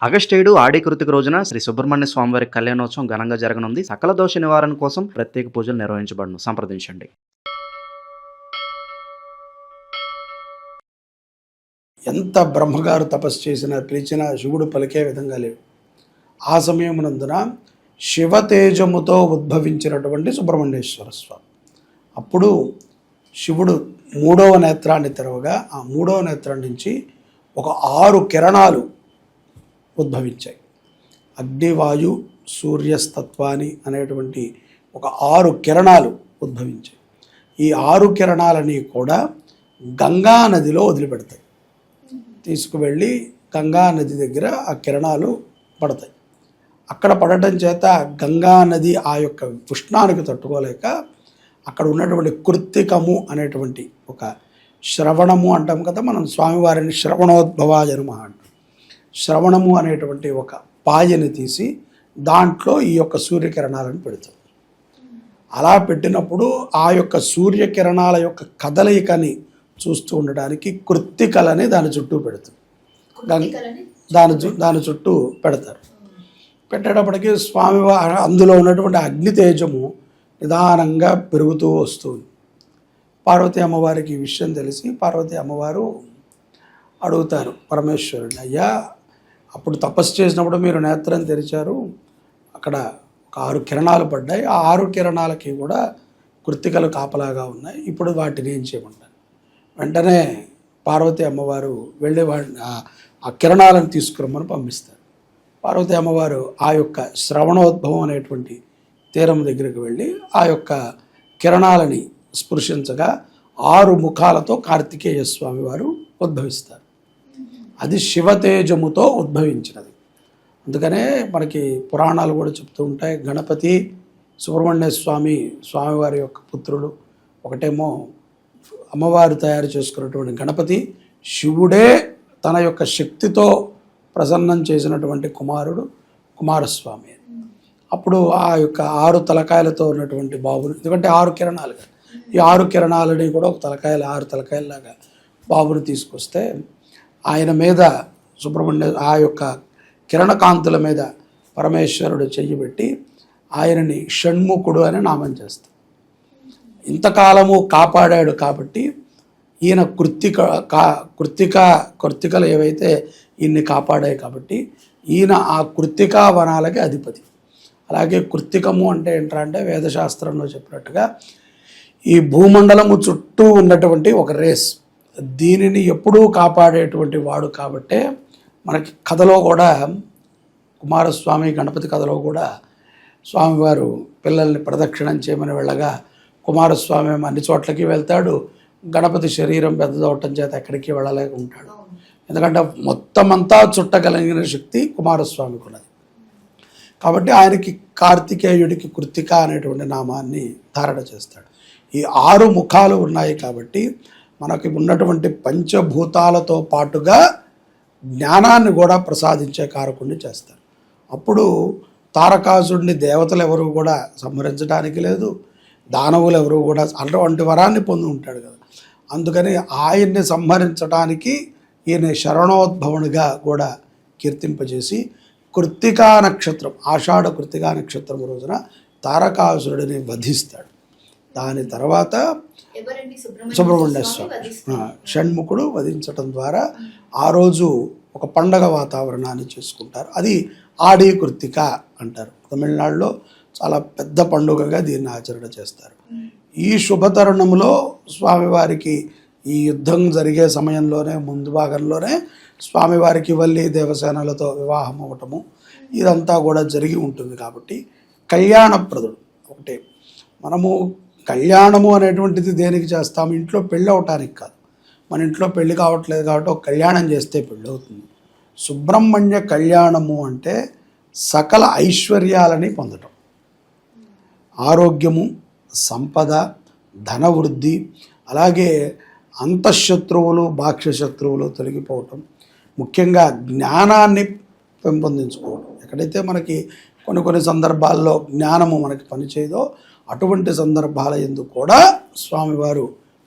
August 7 ఆడి కృతిక రోజున శ్రీ సుబ్రహ్మణ్య స్వామివారి కళ్యాణోత్సవం ఘనంగా జరగనుంది. సకల దోష నివారణ కోసం ప్రత్యేక పూజలు నిర్వహించబడును. సంప్రదించండి. ఎంత బ్రహ్మగారు తపస్సు చేసినా పిలిచినా శివుడు పలికే విధంగా లేడు. ఆ సమయమునందున శివతేజముతో ఉద్భవించినటువంటి సుబ్రహ్మణ్యేశ్వర స్వామి. అప్పుడు శివుడు మూడవ నేత్రాన్ని తెరవగా ఆ మూడవ నేత్రం నుంచి ఒక 6 కిరణాలు ఉద్భవించాయి. అగ్నివాయు సూర్యస్తత్వాని అనేటువంటి ఒక 6 కిరణాలు ఉద్భవించాయి. ఈ 6 కిరణాలని కూడా గంగా నదిలో వదిలిపెడతాయి. తీసుకువెళ్ళి గంగా నది దగ్గర ఆ కిరణాలు పడతాయి. అక్కడ పడటం చేత గంగా నది ఆ యొక్క ఉష్ణానికి తట్టుకోలేక అక్కడ ఉన్నటువంటి కృత్తికము అనేటువంటి ఒక శ్రవణము అంటాం కదా మనం, స్వామివారిని శ్రవణోద్భవాయ నమః అంటాం. శ్రవణము అనేటువంటి ఒక పాయని తీసి దాంట్లో ఈ యొక్క సూర్యకిరణాలను పెడతాం. అలా పెట్టినప్పుడు ఆ యొక్క సూర్యకిరణాల యొక్క కదలికని చూస్తూ ఉండడానికి కృత్తికలని దాని చుట్టూ పెడతారు. దాని చుట్టూ పెడతారు. పెట్టేటప్పటికి స్వామివారి అందులో ఉన్నటువంటి అగ్ని తేజము నిదానంగా పెరుగుతూ వస్తుంది. పార్వతీ అమ్మవారికి ఈ విషయం తెలిసి పార్వతీ అమ్మవారు అడుగుతారు పరమేశ్వరుని, అయ్యా అప్పుడు తపస్సు చేసినప్పుడు మీరు నేత్రం తెరిచారు, అక్కడ ఒక 6 కిరణాలు పడ్డాయి, ఆ 6 కిరణాలకి కూడా కృత్తికలు కాపలాగా ఉన్నాయి, ఇప్పుడు వాటిని ఏం చేయమంటారు? వెంటనే పార్వతీ అమ్మవారు వెళ్ళి ఆ కిరణాలను తీసుకురమ్మని పంపిస్తారు. పార్వతీ అమ్మవారు ఆ యొక్క శ్రవణోద్భవం అనేటువంటి తీరం దగ్గరికి వెళ్ళి ఆ యొక్క కిరణాలని స్పృశించగా 6 ముఖాలతో కార్తికేయ స్వామి వారు ఉద్భవిస్తారు. అది శివతేజముతో ఉద్భవించినది. అందుకనే మనకి పురాణాలు కూడా చెప్తూ ఉంటాయి, గణపతి సుబ్రహ్మణ్య స్వామివారి యొక్క పుత్రులు. ఒకటేమో అమ్మవారు తయారు చేసుకున్నటువంటి గణపతి, శివుడే తన యొక్క శక్తితో ప్రసన్నం చేసినటువంటి కుమారుడు కుమారస్వామి. అప్పుడు ఆ యొక్క 6 తలకాయలతో ఉన్నటువంటి బాబుని, ఎందుకంటే 6 కిరణాలు, ఈ 6 కిరణాలని కూడా ఒక 6 తలకాయలాగా బాబుని తీసుకొస్తే ఆయన మీద ఆ యొక్క కిరణకాంతుల మీద పరమేశ్వరుడు చెయ్యి ఆయనని షణ్ముఖుడు అని నామం చేస్తాడు. ఇంతకాలము కాపాడాడు కాబట్టి ఈయన కృత్తికలు ఏవైతే ఈయన్ని కాపాడాయి కాబట్టి ఈయన ఆ కృత్తికా వనాలకి అధిపతి. అలాగే కృత్తికము అంటే ఏంటంటే వేదశాస్త్రంలో చెప్పినట్టుగా ఈ భూమండలము చుట్టూ ఉన్నటువంటి ఒక రేస్, దీనిని ఎప్పుడూ కాపాడేటువంటి వాడు కాబట్టే మనకి కథలో కూడా కుమారస్వామి గణపతి కథలో కూడా స్వామివారు పిల్లల్ని ప్రదక్షిణం చేయమని వెళ్ళగా కుమారస్వామి అన్ని చోట్లకి వెళ్తాడు, గణపతి శరీరం పెద్దదవటం చేత ఎక్కడికి వెళ్ళలేక ఉంటాడు. ఎందుకంటే మొత్తం అంతా చుట్టగలిగిన శక్తి కుమారస్వామికి ఉన్నది. కాబట్టి ఆయనకి కార్తికేయుడికి కృత్తిక అనేటువంటి నామాన్ని ధారణ చేస్తాడు. ఈ 6 ముఖాలు ఉన్నాయి కాబట్టి మనకి ఉన్నటువంటి పంచభూతాలతో పాటుగా జ్ఞానాన్ని కూడా ప్రసాదించే కారకుడిని చేస్తారు. అప్పుడు తారకాసుడిని దేవతలు ఎవరు కూడా సంహరించడానికి లేదు, దానవులు ఎవరు కూడా అటువంటి వరాన్ని పొంది ఉంటాడు కదా. అందుకని ఆయన్ని సంహరించడానికి ఈయన శరణోద్భవునిగా కూడా కీర్తింపజేసి కృత్తికా నక్షత్రం, ఆషాఢ కృత్తికా నక్షత్రం రోజున తారకాసురుడిని వధిస్తాడు. దాని తర్వాత సుబ్రహ్మణ్య స్వామి షణ్ముఖుడు వధించటం ద్వారా ఆ రోజు ఒక పండగ వాతావరణాన్ని చేసుకుంటారు. అది ఆడి కృత్తిక అంటారు. తమిళనాడులో చాలా పెద్ద పండుగగా దీన్ని ఆచరణ చేస్తారు. ఈ శుభతరుణంలో స్వామివారికి ఈ యుద్ధం జరిగే సమయంలోనే ముందు భాగంలోనే స్వామివారికి వల్లి దేవసేనలతో వివాహం అవ్వటము ఇదంతా కూడా జరిగి ఉంటుంది. కాబట్టి కళ్యాణప్రదుడు ఒకటే. మనము కళ్యాణము అనేటువంటిది దేనికి చేస్తాము? ఇంట్లో పెళ్ళి అవటానికి కాదు. మన ఇంట్లో పెళ్ళి కావట్లేదు కాబట్టి ఒక కళ్యాణం చేస్తే పెళ్ళి అవుతుంది. సుబ్రహ్మణ్య కళ్యాణము అంటే సకల ఐశ్వర్యాలని పొందటం, ఆరోగ్యము, సంపద, ధనవృద్ధి, అలాగే అంతఃశత్రువులు బాహ్యశత్రువులు తొలగిపోవటం, ముఖ్యంగా జ్ఞానాన్ని పెంపొందించుకోవడం. ఎక్కడైతే మనకి కొన్ని సందర్భాల్లో జ్ఞానము మనకి పనిచేయదో అటువంటి సందర్భాల యందు కూడా స్వామివారు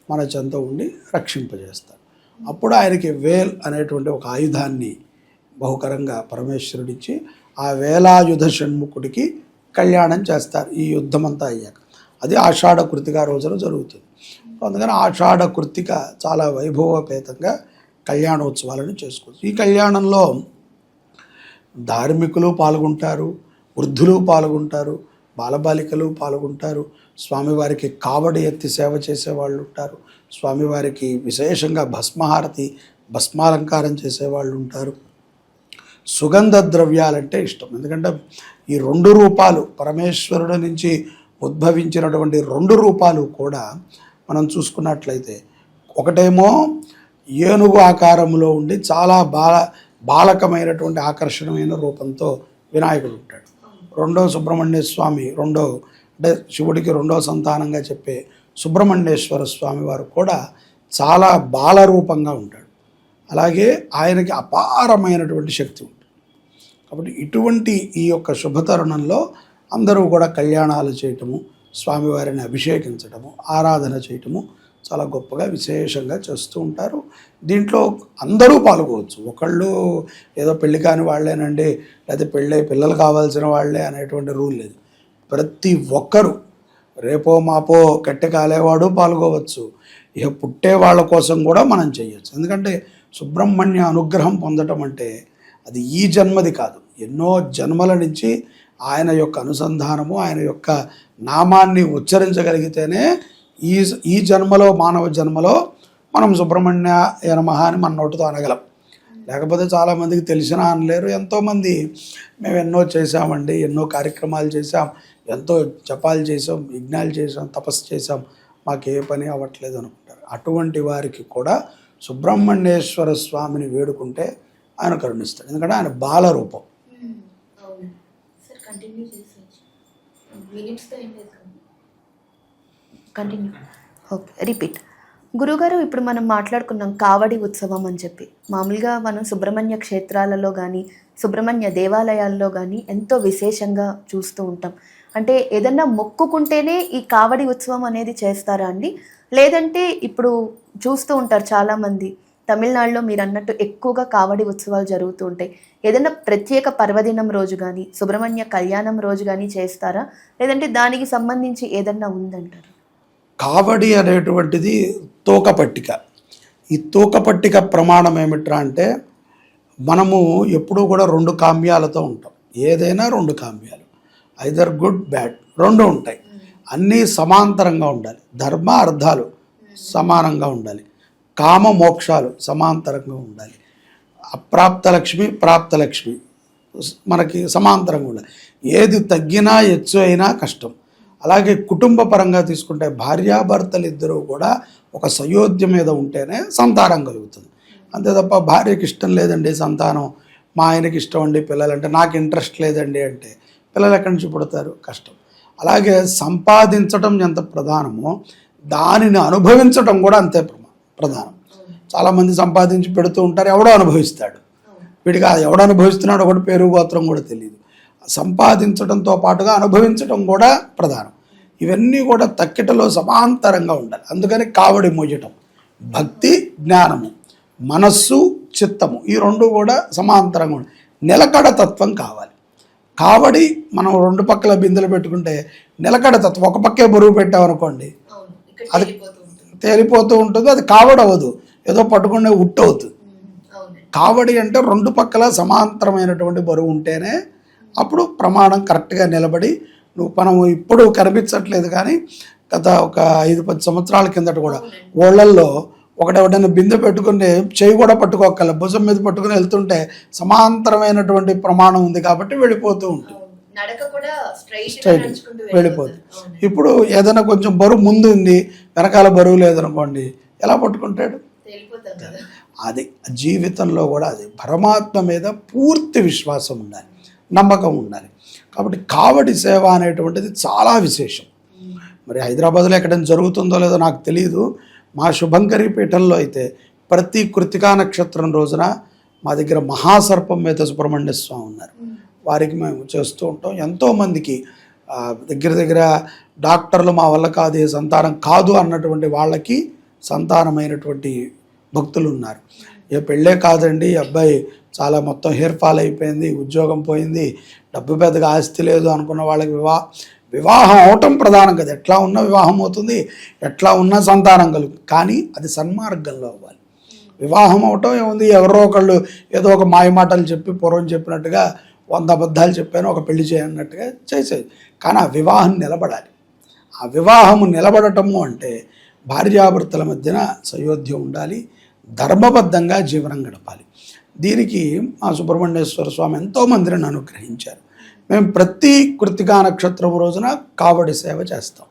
మన చెంత ఉండి రక్షింపజేస్తారు. అప్పుడు ఆయనకి వేల్ అనేటువంటి ఒక ఆయుధాన్ని బహుకరంగా పరమేశ్వరుడిచ్చి ఆ వేలాయుధ షణ్ముఖుడికి కళ్యాణం చేస్తారు ఈ యుద్ధం అంతా అయ్యాక. అది ఆషాఢ కృతిక రోజున జరుగుతుంది. అందుకని ఆషాఢ కృతిక చాలా వైభవపేతంగా కళ్యాణోత్సవాలను చేసుకోవచ్చు. ఈ కళ్యాణంలో ధార్మికులు పాల్గొంటారు, వృద్ధులు పాల్గొంటారు, బాలబాలికలు పాల్గొంటారు, స్వామివారికి కావడి ఎత్తి సేవ చేసేవాళ్ళు ఉంటారు, స్వామివారికి విశేషంగా భస్మహారతి భస్మాలంకారం చేసేవాళ్ళు ఉంటారు. సుగంధ ద్రవ్యాలంటే ఇష్టం, ఎందుకంటే ఈ 2 రూపాలు పరమేశ్వరుడి నుంచి ఉద్భవించినటువంటి 2 రూపాలు కూడా మనం చూసుకున్నట్లయితే, ఒకటేమో ఏనుగు ఆకారంలో ఉండి చాలా బాలకమైనటువంటి ఆకర్షణమైన రూపంతో వినాయకుడు ఉంటాడు. రెండో సుబ్రహ్మణ్య స్వామి, అంటే శివుడికి 2వ సంతానంగా చెప్పే సుబ్రహ్మణ్యేశ్వర స్వామి వారు కూడా చాలా బాలరూపంగా ఉంటాడు. అలాగే ఆయనకి అపారమైనటువంటి శక్తి ఉంటుంది. కాబట్టి ఇటువంటి ఈ యొక్క శుభతరుణంలో అందరూ కూడా కళ్యాణాలు చేయటము, స్వామివారిని అభిషేకించటము, ఆరాధన చేయటము చాలా గొప్పగా విశేషంగా చేస్తూ ఉంటారు. దీంట్లో అందరూ పాల్గొవచ్చు. ఒకళ్ళు ఏదో పెళ్లి కాని వాళ్ళేనండి, లేదా పెళ్ళై పిల్లలు కావాల్సిన వాళ్ళే అనేటువంటి రూల్ లేదు. ప్రతి ఒక్కరూ రేపో మాపో కట్టె కాలేవాడు పాల్గొవచ్చు. ఇక పుట్టే వాళ్ళ కోసం కూడా మనం చేయొచ్చు. ఎందుకంటే సుబ్రహ్మణ్య అనుగ్రహం పొందటం అంటే అది ఈ జన్మది కాదు, ఎన్నో జన్మల నుంచి ఆయన యొక్క అనుసంధానము, ఆయన యొక్క నామాన్ని ఉచ్చరించగలిగితేనే ఈ జన్మలో, మానవ జన్మలో మనం సుబ్రహ్మణ్య నమః అని మన నోటితో అనగలం. లేకపోతే చాలామందికి తెలిసినా అనలేరు. ఎంతోమంది మేము ఎన్నో చేసామండి, ఎన్నో కార్యక్రమాలు చేసాం, ఎంతో జపాలు చేసాం, యజ్ఞాలు చేసాం, తపస్సు చేసాం, మాకు ఏ పని అవ్వట్లేదు అనుకుంటారు. అటువంటి వారికి కూడా సుబ్రహ్మణ్యేశ్వర స్వామిని వేడుకుంటే ఆయన కరుణిస్తాడు. ఎందుకంటే ఆయన బాలరూపం. కంటిన్యూ. Okay, repeat. గురుగారు, ఇప్పుడు మనం మాట్లాడుకున్నాం కావడి ఉత్సవం అని చెప్పి. మామూలుగా మనం సుబ్రహ్మణ్య క్షేత్రాలలో కానీ సుబ్రహ్మణ్య దేవాలయాల్లో కానీ ఎంతో విశేషంగా చూస్తూ ఉంటాం. అంటే ఏదన్నా మొక్కుకుంటేనే ఈ కావడి ఉత్సవం అనేది చేస్తారా అండి? లేదంటే ఇప్పుడు చూస్తూ ఉంటారు చాలామంది తమిళనాడులో మీరు అన్నట్టు ఎక్కువగా కావడి ఉత్సవాలు జరుగుతూ ఉంటాయి. ఏదైనా ప్రత్యేక పర్వదినం రోజు కానీ సుబ్రహ్మణ్య కళ్యాణం రోజు కానీ చేస్తారా, లేదంటే దానికి సంబంధించి ఏదన్నా ఉందంటారు? కావడి అనేటువంటిది తూకపట్టిక. ఈ తూకపట్టిక ప్రమాణం ఏమిట్రా అంటే, మనము ఎప్పుడూ కూడా 2 కామ్యాలతో ఉంటాం. ఏదైనా 2 కామ్యాలు, ఐదర్ గుడ్ బ్యాడ్ 2 ఉంటాయి. అన్నీ సమాంతరంగా ఉండాలి. ధర్మ అర్థాలు సమానంగా ఉండాలి. కామ మోక్షాలు సమాంతరంగా ఉండాలి. అప్రాప్త లక్ష్మి ప్రాప్త లక్ష్మి మనకి సమాంతరంగా ఉండాలి. ఏది తగ్గినా హెచ్చు అయినా కష్టం. అలాగే కుటుంబ పరంగా తీసుకుంటే భార్యాభర్తలు ఇద్దరూ కూడా ఒక సయోధ్య మీద ఉంటేనే సంతానం కలుగుతుంది. అంతే తప్ప భార్యకి ఇష్టం లేదండి సంతానం, మా ఆయనకి ఇష్టం అండి పిల్లలంటే, నాకు ఇంట్రెస్ట్ లేదండి అంటే పిల్లలు ఎక్కడి నుంచి పుడతారు? కష్టం. అలాగే సంపాదించడం ఎంత ప్రధానమో దానిని అనుభవించడం కూడా అంతే ప్రధానం. చాలామంది సంపాదించి పెడుతూ ఉంటారు, ఎవడో అనుభవిస్తాడు. వీడికి ఎవడో అనుభవిస్తున్నాడు ఒకటి పేరు గోత్రం కూడా తెలియదు. సంపాదించడంతో పాటుగా అనుభవించడం కూడా ప్రధానం. ఇవన్నీ కూడా తక్కిటలో సమాంతరంగా ఉండాలి. అందుకని కావడి మోయటం, భక్తి జ్ఞానము, మనస్సు చిత్తము, ఈ 2 కూడా సమాంతరంగా ఉండాలి. నిలకడ తత్వం కావాలి. కావడి మనం 2 పక్కల బిందెలు పెట్టుకుంటే నిలకడ తత్వం, ఒక పక్కే బరువు పెట్టామనుకోండి అది తేలిపోతూ ఉంటుంది, అది కావడి అవ్వదు, ఏదో పట్టుకునే ఉట్టు అవుతుంది. కావడి అంటే 2 పక్కల సమాంతరమైనటువంటి బరువు ఉంటేనే అప్పుడు ప్రమాణం కరెక్ట్గా నిలబడి, మనం ఇప్పుడు కనిపించట్లేదు కానీ గత ఒక 5-10 సంవత్సరాల కిందట కూడా ఓళ్ళల్లో ఒకటెవడైనా బిందె పెట్టుకుని చేయి కూడా పట్టుకోగల, భుజం మీద పట్టుకుని వెళ్తుంటే సమాంతరమైనటువంటి ప్రమాణం ఉంది కాబట్టి వెళ్ళిపోతూ ఉంటుంది, స్ట్రైట్ వెళ్ళిపోతుంది. ఇప్పుడు ఏదైనా కొంచెం బరువు ముందు ఉంది, వెనకాల బరువు లేదనుకోండి, ఎలా పట్టుకుంటాడు? అది జీవితంలో కూడా అది పరమాత్మ మీద పూర్తి విశ్వాసం ఉండాలి, నమ్మకం ఉండాలి. కాబట్టి కావడి సేవ అనేటువంటిది చాలా విశేషం. మరి హైదరాబాద్లో ఎక్కడైనా జరుగుతుందో లేదో నాకు తెలియదు. మా శుభంకరి పీఠంలో అయితే ప్రతి కృతికా నక్షత్రం రోజున మా దగ్గర మహాసర్పం మీద సుబ్రహ్మణ్య స్వామి ఉన్నారు, వారికి మేము చేస్తూ ఉంటాం. ఎంతోమందికి దగ్గర డాక్టర్లు మా వల్ల కాదు, సంతానం కాదు అన్నటువంటి వాళ్ళకి సంతానమైనటువంటి భక్తులు ఉన్నారు. ఏ పెళ్ళే కాదండి, ఈ అబ్బాయి చాలా మొత్తం హెయిర్ ఫాల్ అయిపోయింది, ఉద్యోగం పోయింది, డబ్బు పెద్దగా ఆస్తి లేదు అనుకున్న వాళ్ళకి వివాహం అవటం ప్రధానం కదా. ఎట్లా ఉన్నా వివాహం అవుతుంది, ఎట్లా ఉన్నా సంతానం కలుగుతుంది. కానీ అది సన్మార్గంలో అవ్వాలి. వివాహం అవటం ఏముంది, ఎవరో ఒకళ్ళు ఏదో ఒక మాయమాటలు చెప్పి పూర్వం చెప్పినట్టుగా 100 అబద్ధాలు చెప్పాను ఒక పెళ్లి చేయన్నట్టుగా చేసేది. కానీ ఆ వివాహం నిలబడాలి. ఆ వివాహము నిలబడటము అంటే భార్యాభర్తల మధ్యన సయోధ్య ఉండాలి, ధర్మబద్ధంగా జీవనం గడపాలి. దీనికి మా సుబ్రహ్మణ్యేశ్వర స్వామి ఎంతోమందిని అనుగ్రహించారు. మేము ప్రతి కృత్తికా నక్షత్రం రోజున కావడి సేవ చేస్తాం.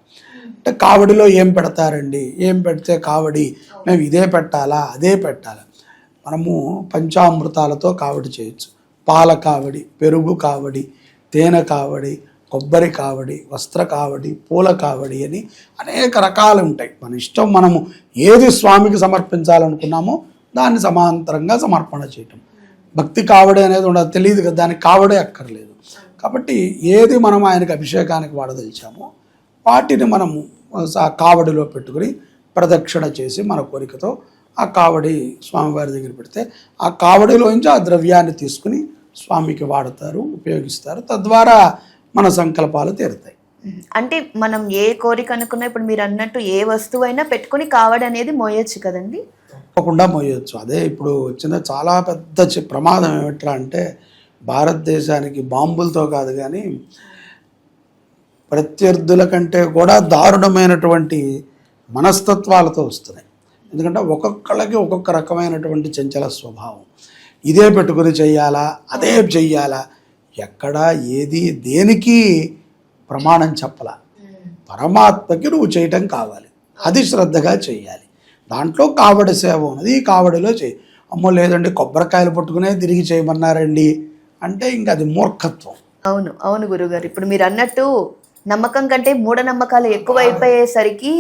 అంటే కావడిలో ఏం పెడతారండి, ఏం పెడితే కావడి, మేము ఇదే పెట్టాలా అదే పెట్టాలా? మనము పంచామృతాలతో కావడి చేయొచ్చు. పాల కావడి, పెరుగు కావడి, తేనె కావడి, కొబ్బరి కావడి, వస్త్ర కావడి, పూల కావడి అని అనేక రకాలు ఉంటాయి. మన ఇష్టం, మనము ఏది స్వామికి సమర్పించాలనుకున్నామో దాన్ని సమాంతరంగా సమర్పణ చేయటం. భక్తి కావడి అనేది ఉండదు, తెలియదు కదా, దానికి కావడే అక్కర్లేదు. కాబట్టి ఏది మనం ఆయనకు అభిషేకానికి వాడదలిచామో వాటిని మనము ఆ కావడిలో పెట్టుకుని ప్రదక్షిణ చేసి మన కోరికతో ఆ కావడి స్వామివారి దగ్గర పెడితే ఆ కావడిలోంచి ఆ ద్రవ్యాన్ని తీసుకుని స్వామికి వాడతారు, ఉపయోగిస్తారు. తద్వారా మన సంకల్పాలు తీరుతాయి. అంటే మనం ఏ కోరిక అనుకున్నా ఇప్పుడు మీరు అన్నట్టు ఏ వస్తువు అయినా పెట్టుకుని కావడి అనేది మోయొచ్చు కదండి? తప్పకుండా మోయొచ్చు. అదే ఇప్పుడు వచ్చిన చాలా పెద్ద ప్రమాదం ఏమిట్రా అంటే భారతదేశానికి బాంబులతో కాదు కానీ ప్రత్యర్థుల కంటే కూడా దారుణమైనటువంటి మనస్తత్వాలతో వస్తున్నాయి. ఎందుకంటే ఒక్కొక్కళ్ళకి ఒక్కొక్క రకమైనటువంటి చంచల స్వభావం. ఇదే పెట్టుకుని చెయ్యాలా, అదే చెయ్యాలా, ఎక్కడ ఏది దేనికి ప్రమాణం చెప్పలా. పరమాత్మకి నువ్వు చేయటం కావాలి, అది శ్రద్ధగా చెయ్యాలి. దాంట్లో కావడి సేవ ఉన్నది, ఈ కావడిలో చేయి. అమ్మో లేదండి కొబ్బరికాయలు పట్టుకునే తిరిగి చేయమన్నారండి అంటే ఇంకా అది మూర్ఖత్వం. అవును అవును గురుగారు, ఇప్పుడు మీరు అన్నట్టు నమ్మకం కంటే మూఢనమ్మకాలు ఎక్కువైపోయేసరికి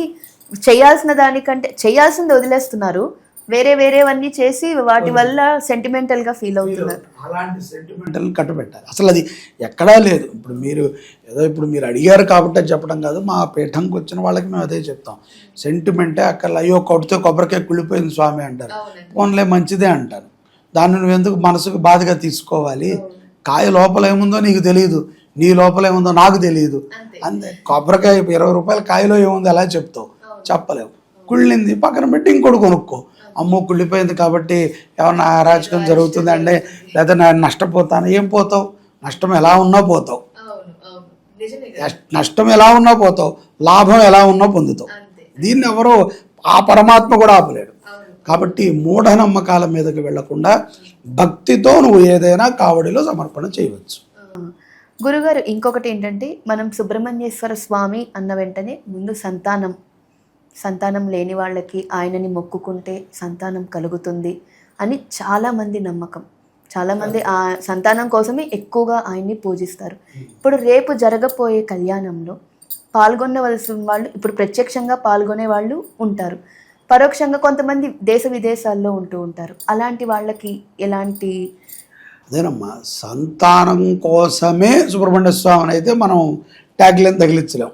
చేయాల్సిన దానికంటే చేయాల్సింది వదిలేస్తున్నారు, వేరేవన్నీ చేసి వాటి వల్ల సెంటిమెంటల్గా ఫీల్ అవుతున్నారు. అలాంటి సెంటిమెంటల్ కట్టుబెట్టాలి. అసలు అది ఎక్కడా లేదు. ఇప్పుడు మీరు అడిగారు కాబట్టి చెప్పడం కాదు, మా పీఠంకి వచ్చిన వాళ్ళకి మేము అదే చెప్తాం. సెంటిమెంటే అక్కడ అయ్యో కొడితే కొబ్బరికాయ కుళ్ళిపోయింది స్వామి అంటారు, ఫోన్లే మంచిదే అంటారు. దాన్ని నువ్వు ఎందుకు మనసుకు బాధగా తీసుకోవాలి? కాయ లోపల ఏముందో నీకు తెలియదు, నీ లోపల ఏముందో నాకు తెలియదు. అంతే. కొబ్బరికాయ 20 రూపాయల కాయలో ఏముందో ఎలా చెప్తావు? చెప్పలేవు. కుళ్ళింది పక్కన పెట్టి ఇంకోటి కొనుక్కో. అమ్మో కుళ్ళిపోయింది కాబట్టి ఏమన్నా అరాచకం జరుగుతుందండి, లేదా నేను నష్టపోతాను. ఏం పోతావు? నష్టం ఎలా ఉన్నా పోతావు, నష్టం ఎలా ఉన్నా పోతావు, లాభం ఎలా ఉన్నా పొందుతావు. దీన్ని ఎవరో ఆ పరమాత్మ కూడా ఆపలేడు. కాబట్టి మూఢనమ్మకాల మీదకి వెళ్లకుండా భక్తితో నువ్వు ఏదైనా కావడిలో సమర్పణ చేయవచ్చు. గురుగారు ఇంకొకటి ఏంటంటే, మనం సుబ్రహ్మణ్యేశ్వర స్వామి అన్న వెంటనే ముందు సంతానం లేని వాళ్ళకి ఆయనని మొక్కుకుంటే సంతానం కలుగుతుంది అని చాలామంది నమ్మకం. చాలామంది ఆ సంతానం కోసమే ఎక్కువగా ఆయన్ని పూజిస్తారు. ఇప్పుడు రేపు జరగబోయే కళ్యాణంలో పాల్గొనవలసిన వాళ్ళు, ఇప్పుడు ప్రత్యక్షంగా పాల్గొనే వాళ్ళు ఉంటారు, పరోక్షంగా కొంతమంది దేశ విదేశాల్లో ఉంటూ ఉంటారు. అలాంటి వాళ్ళకి ఎలాంటి? అదేనమ్మా, సంతానం కోసమే సుబ్రహ్మణ్య స్వామిని అయితే మనం ట్యాగ్లైన్ తగిలించలేం.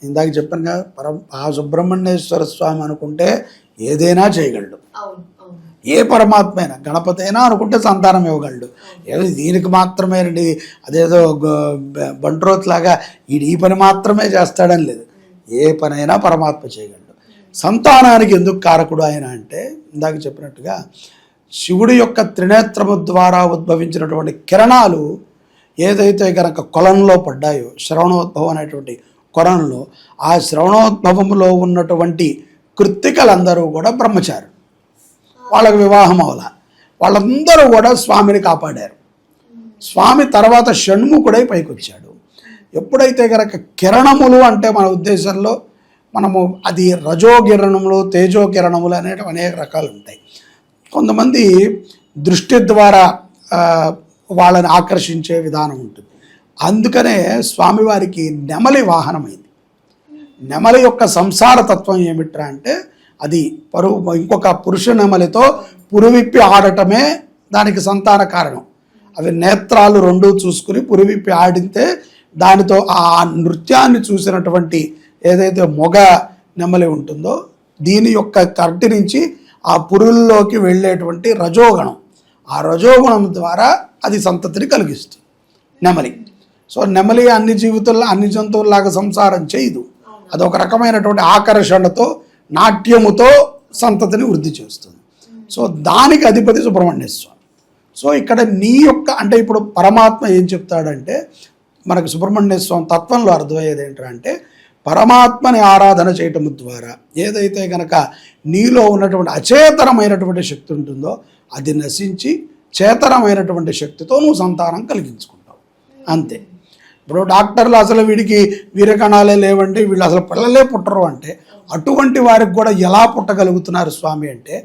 ఇందాక చెప్పాను కదా, ఆ సుబ్రహ్మణ్యేశ్వర స్వామి అనుకుంటే ఏదైనా చేయగలడు. ఏ పరమాత్మ అయినా, గణపతి అయినా అనుకుంటే సంతానం ఇవ్వగలడు. ఏదో దీనికి మాత్రమేనండి, అదేదో బంట్రోత్లాగా ఈ పని మాత్రమే చేస్తాడని లేదు. ఏ పనైనా పరమాత్మ చేయగలడు. సంతానానికి ఎందుకు కారకుడు ఆయన అంటే, ఇందాక చెప్పినట్టుగా శివుడి యొక్క త్రినేత్రము ద్వారా ఉద్భవించినటువంటి కిరణాలు ఏదైతే కనుక కొలంలో పడ్డాయో, శ్రవణోద్భవం అనేటువంటి కొలంలో, ఆ శ్రవణోద్భవంలో ఉన్నటువంటి కృత్తికలందరూ కూడా బ్రహ్మచారులు. వాళ్ళకి వివాహం అవల, వాళ్ళందరూ కూడా స్వామిని కాపాడారు. స్వామి తర్వాత షణ్ముఖుడై పైకి వచ్చాడు. ఎప్పుడైతే కనుక కిరణములు అంటే మన ఉద్దేశంలో మనము అది రజోకిరణములు, తేజోకిరణములు అనేటివి అనేక రకాలు ఉంటాయి. కొంతమంది దృష్టి ద్వారా వాళ్ళని ఆకర్షించే విధానం ఉంటుంది. అందుకనే స్వామివారికి నెమలి వాహనమైంది. నెమలి యొక్క సంసార తత్వం ఏమిట్రా అంటే, అది ఇంకొక పురుష నెమలితో పురువిప్పి ఆడటమే దానికి సంతాన కారణం. అవి నేత్రాలు రెండూ చూసుకుని పురువిప్పి ఆడితే దానితో ఆ నృత్యాన్ని చూసినటువంటి ఏదైతే మొగ నెమలి ఉంటుందో, దీని యొక్క కర్టి నుంచి ఆ పురుల్లోకి వెళ్ళేటువంటి రజోగుణం, ఆ రజోగుణం ద్వారా అది సంతతిని కలిగిస్తుంది నెమలి. సో నెమలి అన్ని జీవితాల్లో అన్ని జంతువుల్లాగా సంసారం చేయదు, అదొక రకమైనటువంటి ఆకర్షణతో నాట్యముతో సంతతిని వృద్ధి చేస్తుంది. సో దానికి అధిపతి సుబ్రహ్మణ్య స్వామి. సో ఇక్కడ నీ యొక్క అంటే ఇప్పుడు పరమాత్మ ఏం చెప్తాడంటే మనకు సుబ్రహ్మణ్య స్వామి తత్వంలో అర్థమయ్యేది ఏంటంటే పరమాత్మని ఆరాధన చేయటం ద్వారా ఏదైతే కనుక నీలో ఉన్నటువంటి అచేతనమైనటువంటి శక్తి ఉంటుందో అది నశించి చేతనమైనటువంటి శక్తితో నువ్వు సంతానం కలిగించుకుంటావు అంతే. ఇప్పుడు డాక్టర్లు అసలు వీడికి వీరకణాలే లేవండి, వీళ్ళు అసలు పిల్లలే పుట్టరు అంటే అటువంటి వారికి కూడా ఎలా పుట్టగలుగుతున్నారు స్వామి అంటే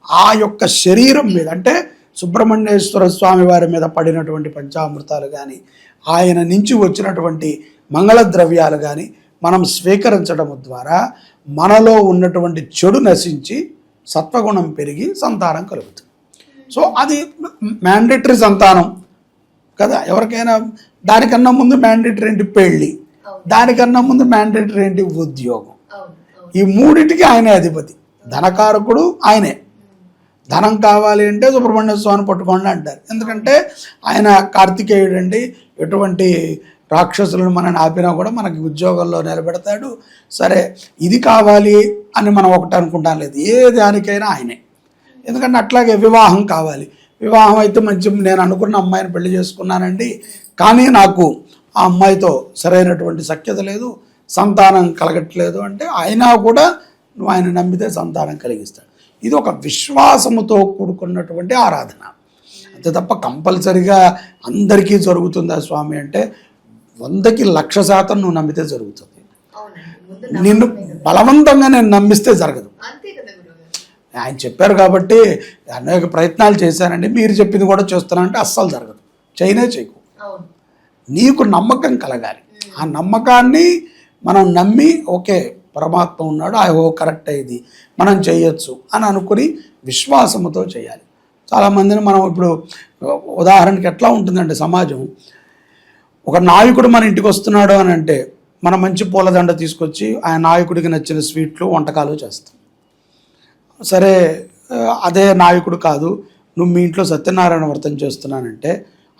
ఆ యొక్క శరీరం మీద అంటే సుబ్రహ్మణ్యేశ్వర స్వామి వారి మీద పడినటువంటి పంచామృతాలు కానీ ఆయన నుంచి వచ్చినటువంటి మంగళ ద్రవ్యాలు కానీ మనం స్వీకరించడం ద్వారా మనలో ఉన్నటువంటి చెడు నశించి సత్వగుణం పెరిగి సంతానం కలుగుతుంది. సో అది మ్యాండేటరీ సంతానం కదా ఎవరికైనా. దానికన్నా ముందు మ్యాండేటరీ ఏంటి పెళ్ళి, దానికన్నా ముందు మ్యాండేటరీ ఏంటి ఉద్యోగం. ఈ మూడింటికి ఆయనే అధిపతి, ధనకారకుడు ఆయనే. ధనం కావాలి అంటే సుబ్రహ్మణ్య స్వామిని పట్టుకోండి అంటారు, ఎందుకంటే ఆయన కార్తికేయుడు అండి. ఎటువంటి రాక్షసులను మనం ఆపినా కూడా మనకి ఉద్యోగంలో నిలబెడతాడు. సరే ఇది కావాలి అని మనం ఒకటి అనుకుంటాం, లేదు ఏ దానికైనా ఆయనే. ఎందుకంటే అట్లాగే వివాహం కావాలి, వివాహం అయితే మంచి నేను అనుకున్న అమ్మాయిని పెళ్లి చేసుకున్నానండి, కానీ నాకు ఆ అమ్మాయితో సరైనటువంటి సఖ్యత లేదు, సంతానం కలగట్లేదు అంటే అయినా కూడా నువ్వు ఆయన నమ్మితే సంతానం కలిగిస్తాడు. ఇది ఒక విశ్వాసముతో కూడుకున్నటువంటి ఆరాధన అంతే తప్ప కంపల్సరిగా అందరికీ జరుగుతుందా స్వామి అంటే 100కి 1,00,000% నువ్వు నమ్మితే జరుగుతుంది. నిన్ను బలవంతంగా నేను నమ్మిస్తే జరగదు. ఆయన చెప్పారు కాబట్టి అనేక ప్రయత్నాలు చేశానండి, మీరు చెప్పింది కూడా చేస్తున్నానంటే అస్సలు జరగదు, చేయనే చేయకు. నీకు నమ్మకం కలగాలి, ఆ నమ్మకాన్ని మనం నమ్మి ఓకే పరమాత్మ ఉన్నాడు, కరెక్ట్ అయ్యింది మనం చేయొచ్చు అని అనుకుని విశ్వాసముతో చేయాలి. చాలామందిని మనం ఇప్పుడు ఉదాహరణకి ఎట్లా ఉంటుందంటే సమాజం, ఒక నాయకుడు మన ఇంటికి వస్తున్నాడు అని అంటే మనం మంచి పూలదండ తీసుకొచ్చి ఆ నాయకుడికి నచ్చిన స్వీట్లు వంటకాలు చేస్తాం. సరే అదే నాయకుడు కాదు, నువ్వు మీ ఇంట్లో సత్యనారాయణ వ్రతం చేస్తున్నానంటే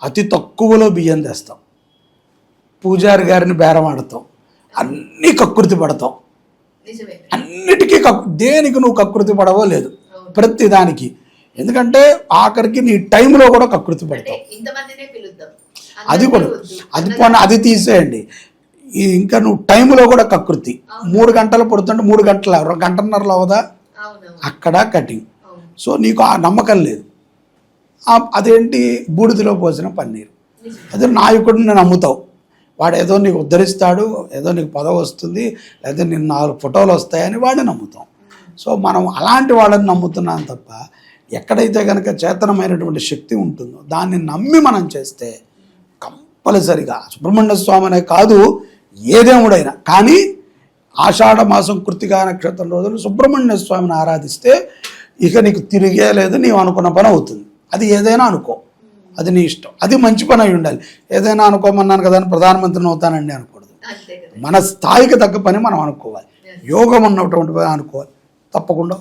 అతి తక్కువలో బియ్యం తెస్తాం, పూజారి గారిని బేరం ఆడతాం, అన్నీ కకృతి పడతాం, అన్నిటికీ దేనికి నువ్వు కకృతి పడవో లేదు ప్రతి దానికి. ఎందుకంటే ఆఖరికి నీ టైంలో కూడా కకృతి పడతావు. అది కూడా అది తీసేయండి. ఇంకా నువ్వు టైంలో కూడా కకృతి, 3 గంటలు పడుతుంటే 3 గంటల 1.5 అవదా అక్కడ కటింగ్. సో నీకు ఆ నమ్మకం లేదు. అదేంటి బూడిదలో పోసిన పన్నీరు. అదే నాయకుడిని నమ్ముతావు, వాడు ఏదో నీకు ఉద్ధరిస్తాడు, ఏదో నీకు పదవి వస్తుంది, లేదా నేను 4 ఫోటోలు వస్తాయని వాడిని నమ్ముతాం. సో మనం అలాంటి వాళ్ళని నమ్ముతున్నాం తప్ప ఎక్కడైతే కనుక చేతనమైనటువంటి శక్తి ఉంటుందో దాన్ని నమ్మి మనం చేస్తే కంపల్సరిగా సుబ్రహ్మణ్య స్వామి అనే కాదు ఏ దేవుడైనా కానీ ఆషాఢ మాసం కృత్తికా నక్షత్రం రోజులు సుబ్రహ్మణ్య స్వామిని ఆరాధిస్తే ఇక నీకు తిరిగే లేదు, నీవు అనుకున్న పని అవుతుంది. అది ఏదైనా అనుకో, అది నీ ఇష్టం, అది మంచి పని అయి ఉండాలి. ఏదైనా అనుకోమన్నాను కదా అని ప్రధానమంత్రిని అవుతానండి అనకూడదు. మన స్థాయికి తగ్గ పని మనం అనుకోవాలి, యోగం ఉన్నటువంటి పని అనుకోవాలి తప్పకుండా.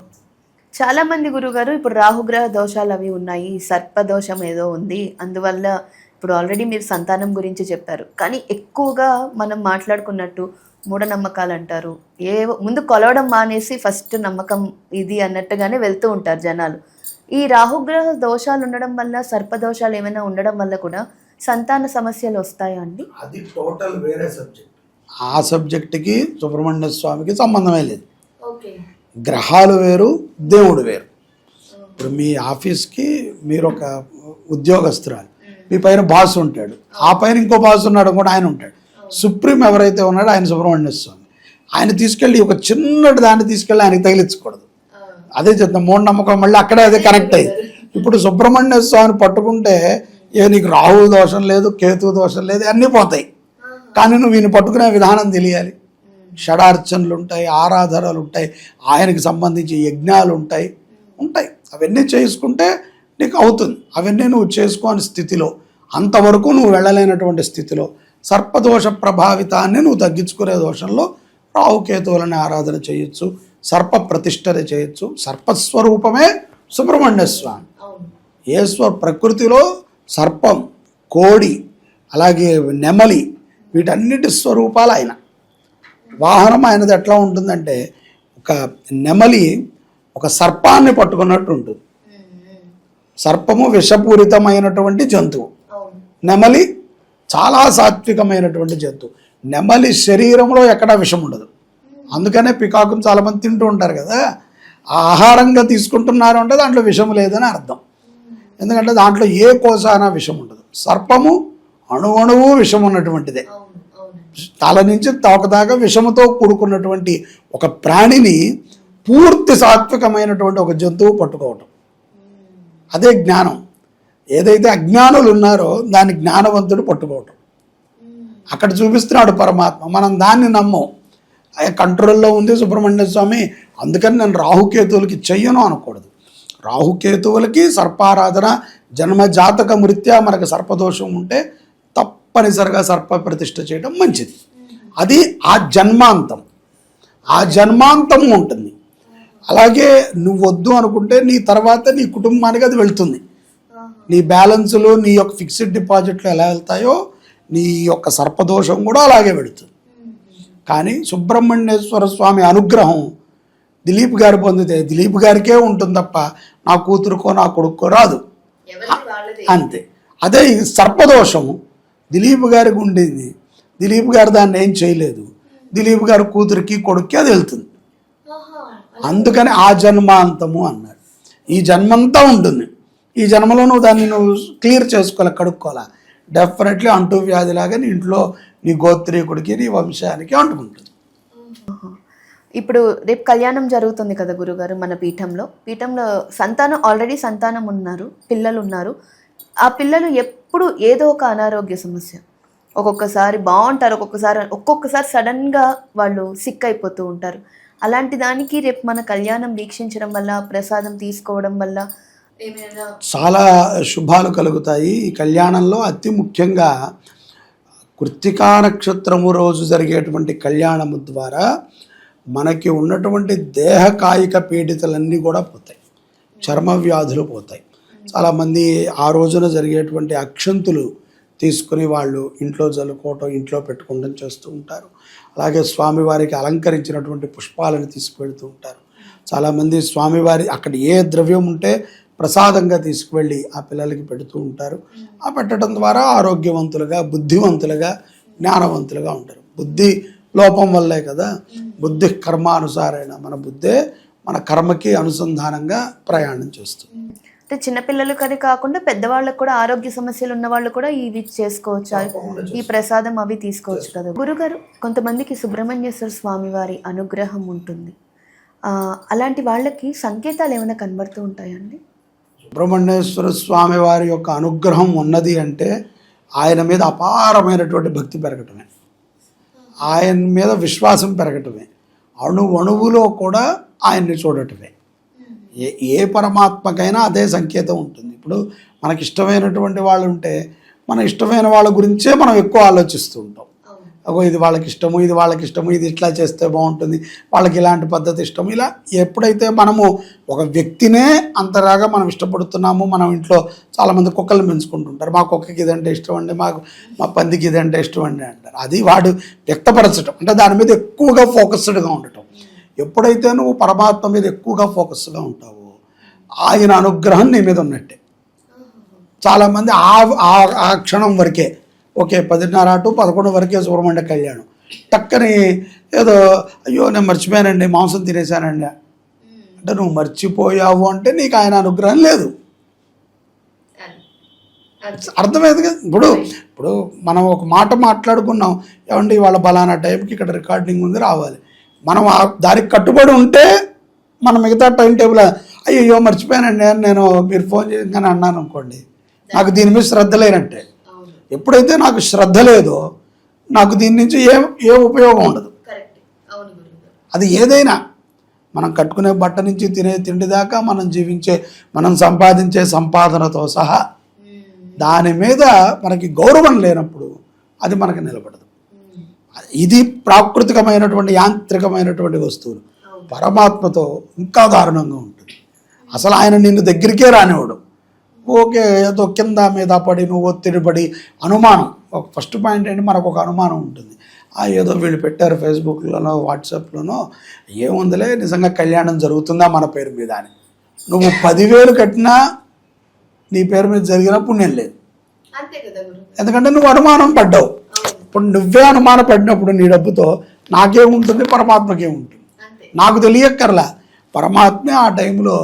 చాలా మంది గురుగారు ఇప్పుడు రాహుగ్రహ దోషాలు అవి ఉన్నాయి, సర్పదోషం ఏదో ఉంది, అందువల్ల ఇప్పుడు ఆల్రెడీ మీరు సంతానం గురించి చెప్పారు, కానీ ఎక్కువగా మనం మాట్లాడుకున్నట్టు మూఢనమ్మకాలు అంటారు, ముందు కొలవడం మానేసి ఫస్ట్ నమ్మకం ఇది అన్నట్టుగానే వెళ్తూ ఉంటారు జనాలు. ఈ రాహుగ్రహ దోషాలు ఉండడం వల్ల, సర్పదోషాలు ఏమైనా ఉండడం వల్ల కూడా సంతాన సమస్యలు వస్తాయా అండి? అది టోటల్ వేరే సబ్జెక్ట్. ఆ సబ్జెక్ట్కి సుబ్రహ్మణ్య స్వామికి సంబంధమే లేదు. గ్రహాలు వేరు, దేవుడు వేరు. ఇప్పుడు మీ ఆఫీస్కి మీరు ఒక ఉద్యోగస్తురాలు, మీ పైన బాస్ ఉంటాడు, ఆ పైన ఇంకో బాస్ ఉన్నాడు కూడా ఆయన ఉంటాడు. సుప్రీం ఎవరైతే ఉన్నాడో ఆయన సుబ్రహ్మణ్య స్వామి. ఆయన తీసుకెళ్ళి ఒక చిన్నటి దాన్ని తీసుకెళ్ళి ఆయనకి తగిలించకూడదు. అదే చెప్తాం మూఢనమ్మకం, మళ్ళీ అక్కడే అదే కనెక్ట్ అయ్యింది. ఇప్పుడు సుబ్రహ్మణ్య స్వామిని పట్టుకుంటే నీకు రాహు దోషం లేదు, కేతు దోషం లేదు, అన్నీ పోతాయి. కానీ నువ్వు ఈయన పట్టుకునే విధానం తెలియాలి. షడార్చనలు ఉంటాయి, ఆరాధనలు ఉంటాయి, ఆయనకి సంబంధించి యజ్ఞాలు ఉంటాయి. అవన్నీ చేసుకుంటే నీకు అవుతుంది. అవన్నీ నువ్వు చేసుకోని స్థితిలో, అంతవరకు నువ్వు వెళ్ళలేనటువంటి స్థితిలో సర్పదోష ప్రభావితాన్ని నువ్వు తగ్గించుకునే దోషంలో రాహుకేతువులని ఆరాధన చేయొచ్చు, సర్ప ప్రతిష్టత చేయొచ్చు. సర్పస్వరూపమే సుబ్రహ్మణ్య స్వామి. ప్రకృతిలో సర్పం, కోడి, అలాగే నెమలి, వీటన్నిటి స్వరూపాలు ఆయన. వాహనం ఆయనది ఎట్లా ఉంటుందంటే ఒక నెమలి ఒక సర్పాన్ని పట్టుకున్నట్టు ఉంటుంది. సర్పము విషపూరితమైనటువంటి జంతువు, నెమలి చాలా సాత్వికమైనటువంటి జంతువు. నెమలి శరీరంలో ఎక్కడా విషం ఉండదు. అందుకనే పికాకును చాలామంది తింటూ ఉంటారు కదా, ఆ ఆహారంగా తీసుకుంటున్నారు అంటే దాంట్లో విషం లేదని అర్థం. ఎందుకంటే దాంట్లో ఏ కోసాన విషం ఉండదు. సర్పము అణువణువు విషం ఉన్నటువంటిదే. తల నుంచి తోక దాకా విషముతో కూడుకున్నటువంటి ఒక ప్రాణిని పూర్తి సాత్వికమైనటువంటి ఒక జంతువు పట్టుకోవటం, అదే జ్ఞానం. ఏదైతే అజ్ఞానులు ఉన్నారో దాన్ని జ్ఞానవంతుడు పట్టుకోవటం. అక్కడ చూపిస్తున్నాడు పరమాత్మ. మనం దాన్ని నమ్మం. కంట్రోల్లో ఉంది సుబ్రహ్మణ్య స్వామి, అందుకని నేను రాహుకేతువులకి చెయ్యను అనకూడదు. రాహుకేతువులకి సర్పారాధన, జన్మ జాతక మృత్యా మనకు సర్పదోషం ఉంటే తప్పనిసరిగా సర్ప ప్రతిష్ఠ చేయడం మంచిది. అది ఆ జన్మాంతం, ఆ జన్మాంతం ఉంటుంది. అలాగే నువ్వు వద్దు అనుకుంటే నీ తర్వాత నీ కుటుంబానికి అది వెళ్తుంది. నీ బ్యాలెన్సులు, నీ యొక్క ఫిక్స్డ్ డిపాజిట్లు ఎలా వెళ్తాయో నీ యొక్క సర్పదోషం కూడా అలాగే వెళుతుంది. కానీ సుబ్రహ్మణ్యేశ్వర స్వామి అనుగ్రహం దిలీప్ గారు పొందితే దిలీప్ గారికే ఉంటుంది తప్ప నా కూతురుకో నా కొడుకో రాదు. అంతే. అదే ఈ సర్పదోషము దిలీప్ గారికి ఉండింది, దిలీప్ గారు దాన్ని ఏం చేయలేదు, దిలీప్ గారి కూతురికి కొడుక్కి అది వెళ్తుంది. అందుకని ఆ జన్మాంతము అన్నాడు. ఈ జన్మంతా ఉంటుంది. ఈ జన్మలో నువ్వు దాన్ని నువ్వు క్లియర్ చేసుకోవాలి, కడుక్కోవాలా. డెఫినెట్లీ అంటూ వ్యాధిలాగా నీ ఇంట్లో నీ గోత్రీకుడికి నీ వంశానికి అంటుకుంటుంది. ఇప్పుడు రేపు కళ్యాణం జరుగుతుంది కదా గురుగారు మన పీఠంలో. సంతానం ఆల్రెడీ సంతానం ఉన్నారు, పిల్లలు ఉన్నారు. ఆ పిల్లలు ఎప్పుడు ఏదో ఒక అనారోగ్య సమస్య, ఒక్కొక్కసారి బాగుంటారు, ఒక్కొక్కసారి సడన్గా వాళ్ళు సిక్ అయిపోతూ ఉంటారు. అలాంటి దానికి రేపు మన కళ్యాణం వీక్షించడం వల్ల, ప్రసాదం తీసుకోవడం వల్ల ఏమైనా చాలా శుభాలు కలుగుతాయి. ఈ కళ్యాణంలో అతి ముఖ్యంగా కృత్తికా నక్షత్రము రోజు జరిగేటువంటి కళ్యాణము ద్వారా మనకి ఉన్నటువంటి దేహ కాయిక పీడితలన్నీ కూడా పోతాయి, చర్మ వ్యాధులు పోతాయి. చాలామంది ఆ రోజున జరిగేటువంటి అక్షంతులు తీసుకుని వాళ్ళు ఇంట్లో జల్లుకోవటం, ఇంట్లో పెట్టుకోవడం చేస్తూ ఉంటారు. అలాగే స్వామివారికి అలంకరించినటువంటి పుష్పాలను తీసుకువెళ్తూ ఉంటారు. చాలామంది స్వామివారి అక్కడ ఏ ద్రవ్యం ఉంటే ప్రసాదంగా తీసుకువెళ్ళి ఆ పిల్లలకి పెడుతూ ఉంటారు. ఆ పెట్టడం ద్వారా ఆరోగ్యవంతులుగా, బుద్ధివంతులుగా, జ్ఞానవంతులుగా ఉంటారు. బుద్ధి లోపం వల్లే కదా బుద్ధి కర్మానుసారైన, మన బుద్ధే మన కర్మకి అనుసంధానంగా ప్రయాణం చేస్తుంది. అంటే చిన్నపిల్లలకని కాకుండా పెద్దవాళ్ళకు కూడా ఆరోగ్య సమస్యలు ఉన్న వాళ్ళు కూడా ఇవి చేసుకోవచ్చు, ఈ ప్రసాదం అవి తీసుకోవచ్చు కదా గురుగారు. కొంతమందికి సుబ్రహ్మణ్యేశ్వర స్వామి వారి అనుగ్రహం ఉంటుంది. అలాంటి వాళ్ళకి సంకేతాలు ఏమైనా కనబడుతూ ఉంటాయండి? సుబ్రహ్మణ్యేశ్వర స్వామి వారి యొక్క అనుగ్రహం ఉన్నది అంటే ఆయన మీద అపారమైనటువంటి భక్తి పెరగటమే, ఆయన మీద విశ్వాసం పెరగటమే, అణువణువులో కూడా ఆయన్ని చూడటమే. ఏ పరమాత్మకైనా అదే సంకేతం ఉంటుంది. ఇప్పుడు మనకి ఇష్టమైనటువంటి వాళ్ళు ఉంటే మన ఇష్టమైన వాళ్ళ గురించే మనం ఎక్కువ ఆలోచిస్తూ ఉంటాం. అగో ఇది వాళ్ళకి ఇష్టము, ఇది వాళ్ళకి ఇష్టము, ఇది ఇట్లా చేస్తే బాగుంటుంది, వాళ్ళకి ఇలాంటి పద్ధతి ఇష్టము. ఇలా ఎప్పుడైతే మనము ఒక వ్యక్తినే అంతలాగా మనం ఇష్టపడుతున్నామో, మనం ఇంట్లో చాలామంది కుక్కలను పెంచుకుంటుంటారు. మా కుక్కకి ఇదంటే ఇష్టం అండి, మా పందికి ఇదంటే ఇష్టం అండి అంటారు. అది వాడు వ్యక్తపరచడం, అంటే దాని మీద ఎక్కువగా ఫోకస్డ్గా ఉండటం. ఎప్పుడైతే నువ్వు పరమాత్మ మీద ఎక్కువగా ఫోకస్గా ఉంటావో ఆయన అనుగ్రహం నీ మీద ఉన్నట్టే. చాలామంది ఆ క్షణం వరకే, ఓకే 10:30 to 11 వరకే సుబ్రహ్మణ్య కళ్యాణం, టక్కని ఏదో అయ్యో నేను మర్చిపోయానండి, మాంసం తినేసానండి అంటే నువ్వు మర్చిపోయావు అంటే నీకు ఆయన అనుగ్రహం లేదు. అర్థమైంది కదా. ఇప్పుడు మనం ఒక మాట మాట్లాడుకున్నాం, ఏమండి వాళ్ళ బలానా టైంకి ఇక్కడ రికార్డింగ్ ఉంది రావాలి, మనం దానికి కట్టుబడి ఉంటే మనం మిగతా టైం టేబుల్ అయ్యో మర్చిపోయానండి నేను మీరు ఫోన్ చేయగానే అన్నాను అనుకోండి, నాకు దీని మీద శ్రద్ధ లేనట్టే. ఎప్పుడైతే నాకు శ్రద్ధ లేదో నాకు దీని నుంచి ఏ ఉపయోగం ఉండదు. అది ఏదైనా మనం కట్టుకునే బట్ట నుంచి తినే తిండి దాకా మనం సంపాదించే సంపాదనతో సహా దాని మీద మనకి గౌరవం లేనప్పుడు అది మనకి నిలబడదు. ఇది ప్రాకృతికమైనటువంటి యాంత్రికమైనటువంటి వస్తువులు. పరమాత్మతో ఇంకా దారుణంగా ఉంటుంది. అసలు ఆయన నిన్ను దగ్గరికే రానివాడు. ఓకే, ఏదో కింద మీద పడి నువ్వు ఒత్తిడి పడి అనుమానం. ఒక ఫస్ట్ పాయింట్ ఏంటి, మనకు ఒక అనుమానం ఉంటుంది. ఏదో వీళ్ళు పెట్టారు ఫేస్బుక్లోనో వాట్సాప్లోనో, ఏముందిలే నిజంగా కళ్యాణం జరుగుతుందా మన పేరు మీద అని. నువ్వు 10,000 కట్టినా నీ పేరు మీద జరిగిన పుణ్యం లేదు. ఎందుకంటే నువ్వు అనుమానం పడ్డావు. ఇప్పుడు నువ్వే అనుమానం పడినప్పుడు నీ డబ్బుతో నాకేముంటుంది, పరమాత్మకేముంటుంది. నాకు తెలియక్కర్లా, పరమాత్మే ఆ టైంలో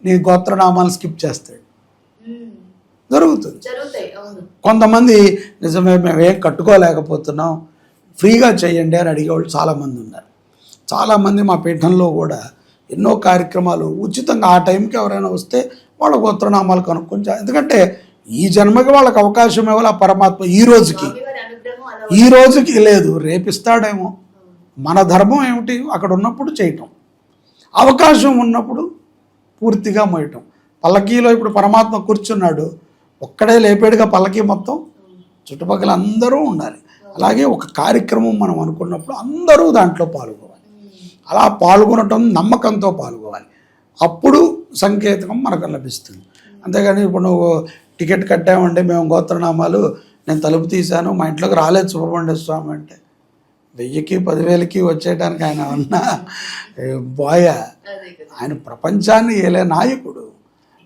నీ గోత్రనామాలు స్కిప్ చేస్తాడు. జరుగుతుంది. కొంతమంది నిజమే మేమేం కట్టుకోలేకపోతున్నాం, ఫ్రీగా చేయండి అని అడిగేవాళ్ళు చాలామంది ఉన్నారు. చాలామంది మా పీఠంలో కూడా ఎన్నో కార్యక్రమాలు ఉచితంగా ఆ టైంకి ఎవరైనా వస్తే వాళ్ళ గోత్రనామాలు కనుక్కొని, ఎందుకంటే ఈ జన్మకి వాళ్ళకి అవకాశం ఇవ్వాలి ఆ పరమాత్మ. ఈ రోజుకి లేదు, రేపిస్తాడేమో. మన ధర్మం ఏమిటి, అక్కడ ఉన్నప్పుడు చేయటం, అవకాశం ఉన్నప్పుడు పూర్తిగా మోయటం. పల్లకీలో ఇప్పుడు పరమాత్మ కూర్చున్నాడు, ఒక్కడే లేపాడుగా పల్లకీ మొత్తం, చుట్టుపక్కల అందరూ ఉండాలి. అలాగే ఒక కార్యక్రమం మనం అనుకున్నప్పుడు అందరూ దాంట్లో పాల్గొవాలి. అలా పాల్గొనటం నమ్మకంతో పాల్గొవాలి, అప్పుడు సంకేతం మనకు లభిస్తుంది. అంతేగాని ఇప్పుడు నువ్వు టికెట్ కట్టామంటే మేము గోత్రనామాలు, నేను తలుపు తీశాను మా ఇంట్లోకి రాలేదు సుబ్రహ్మణ్య స్వామి అంటే 1000కి 10,000కి వచ్చేయడానికి ఆయన ఉన్న బాయ. ఆయన ప్రపంచాన్ని ఏలే నాయకుడు.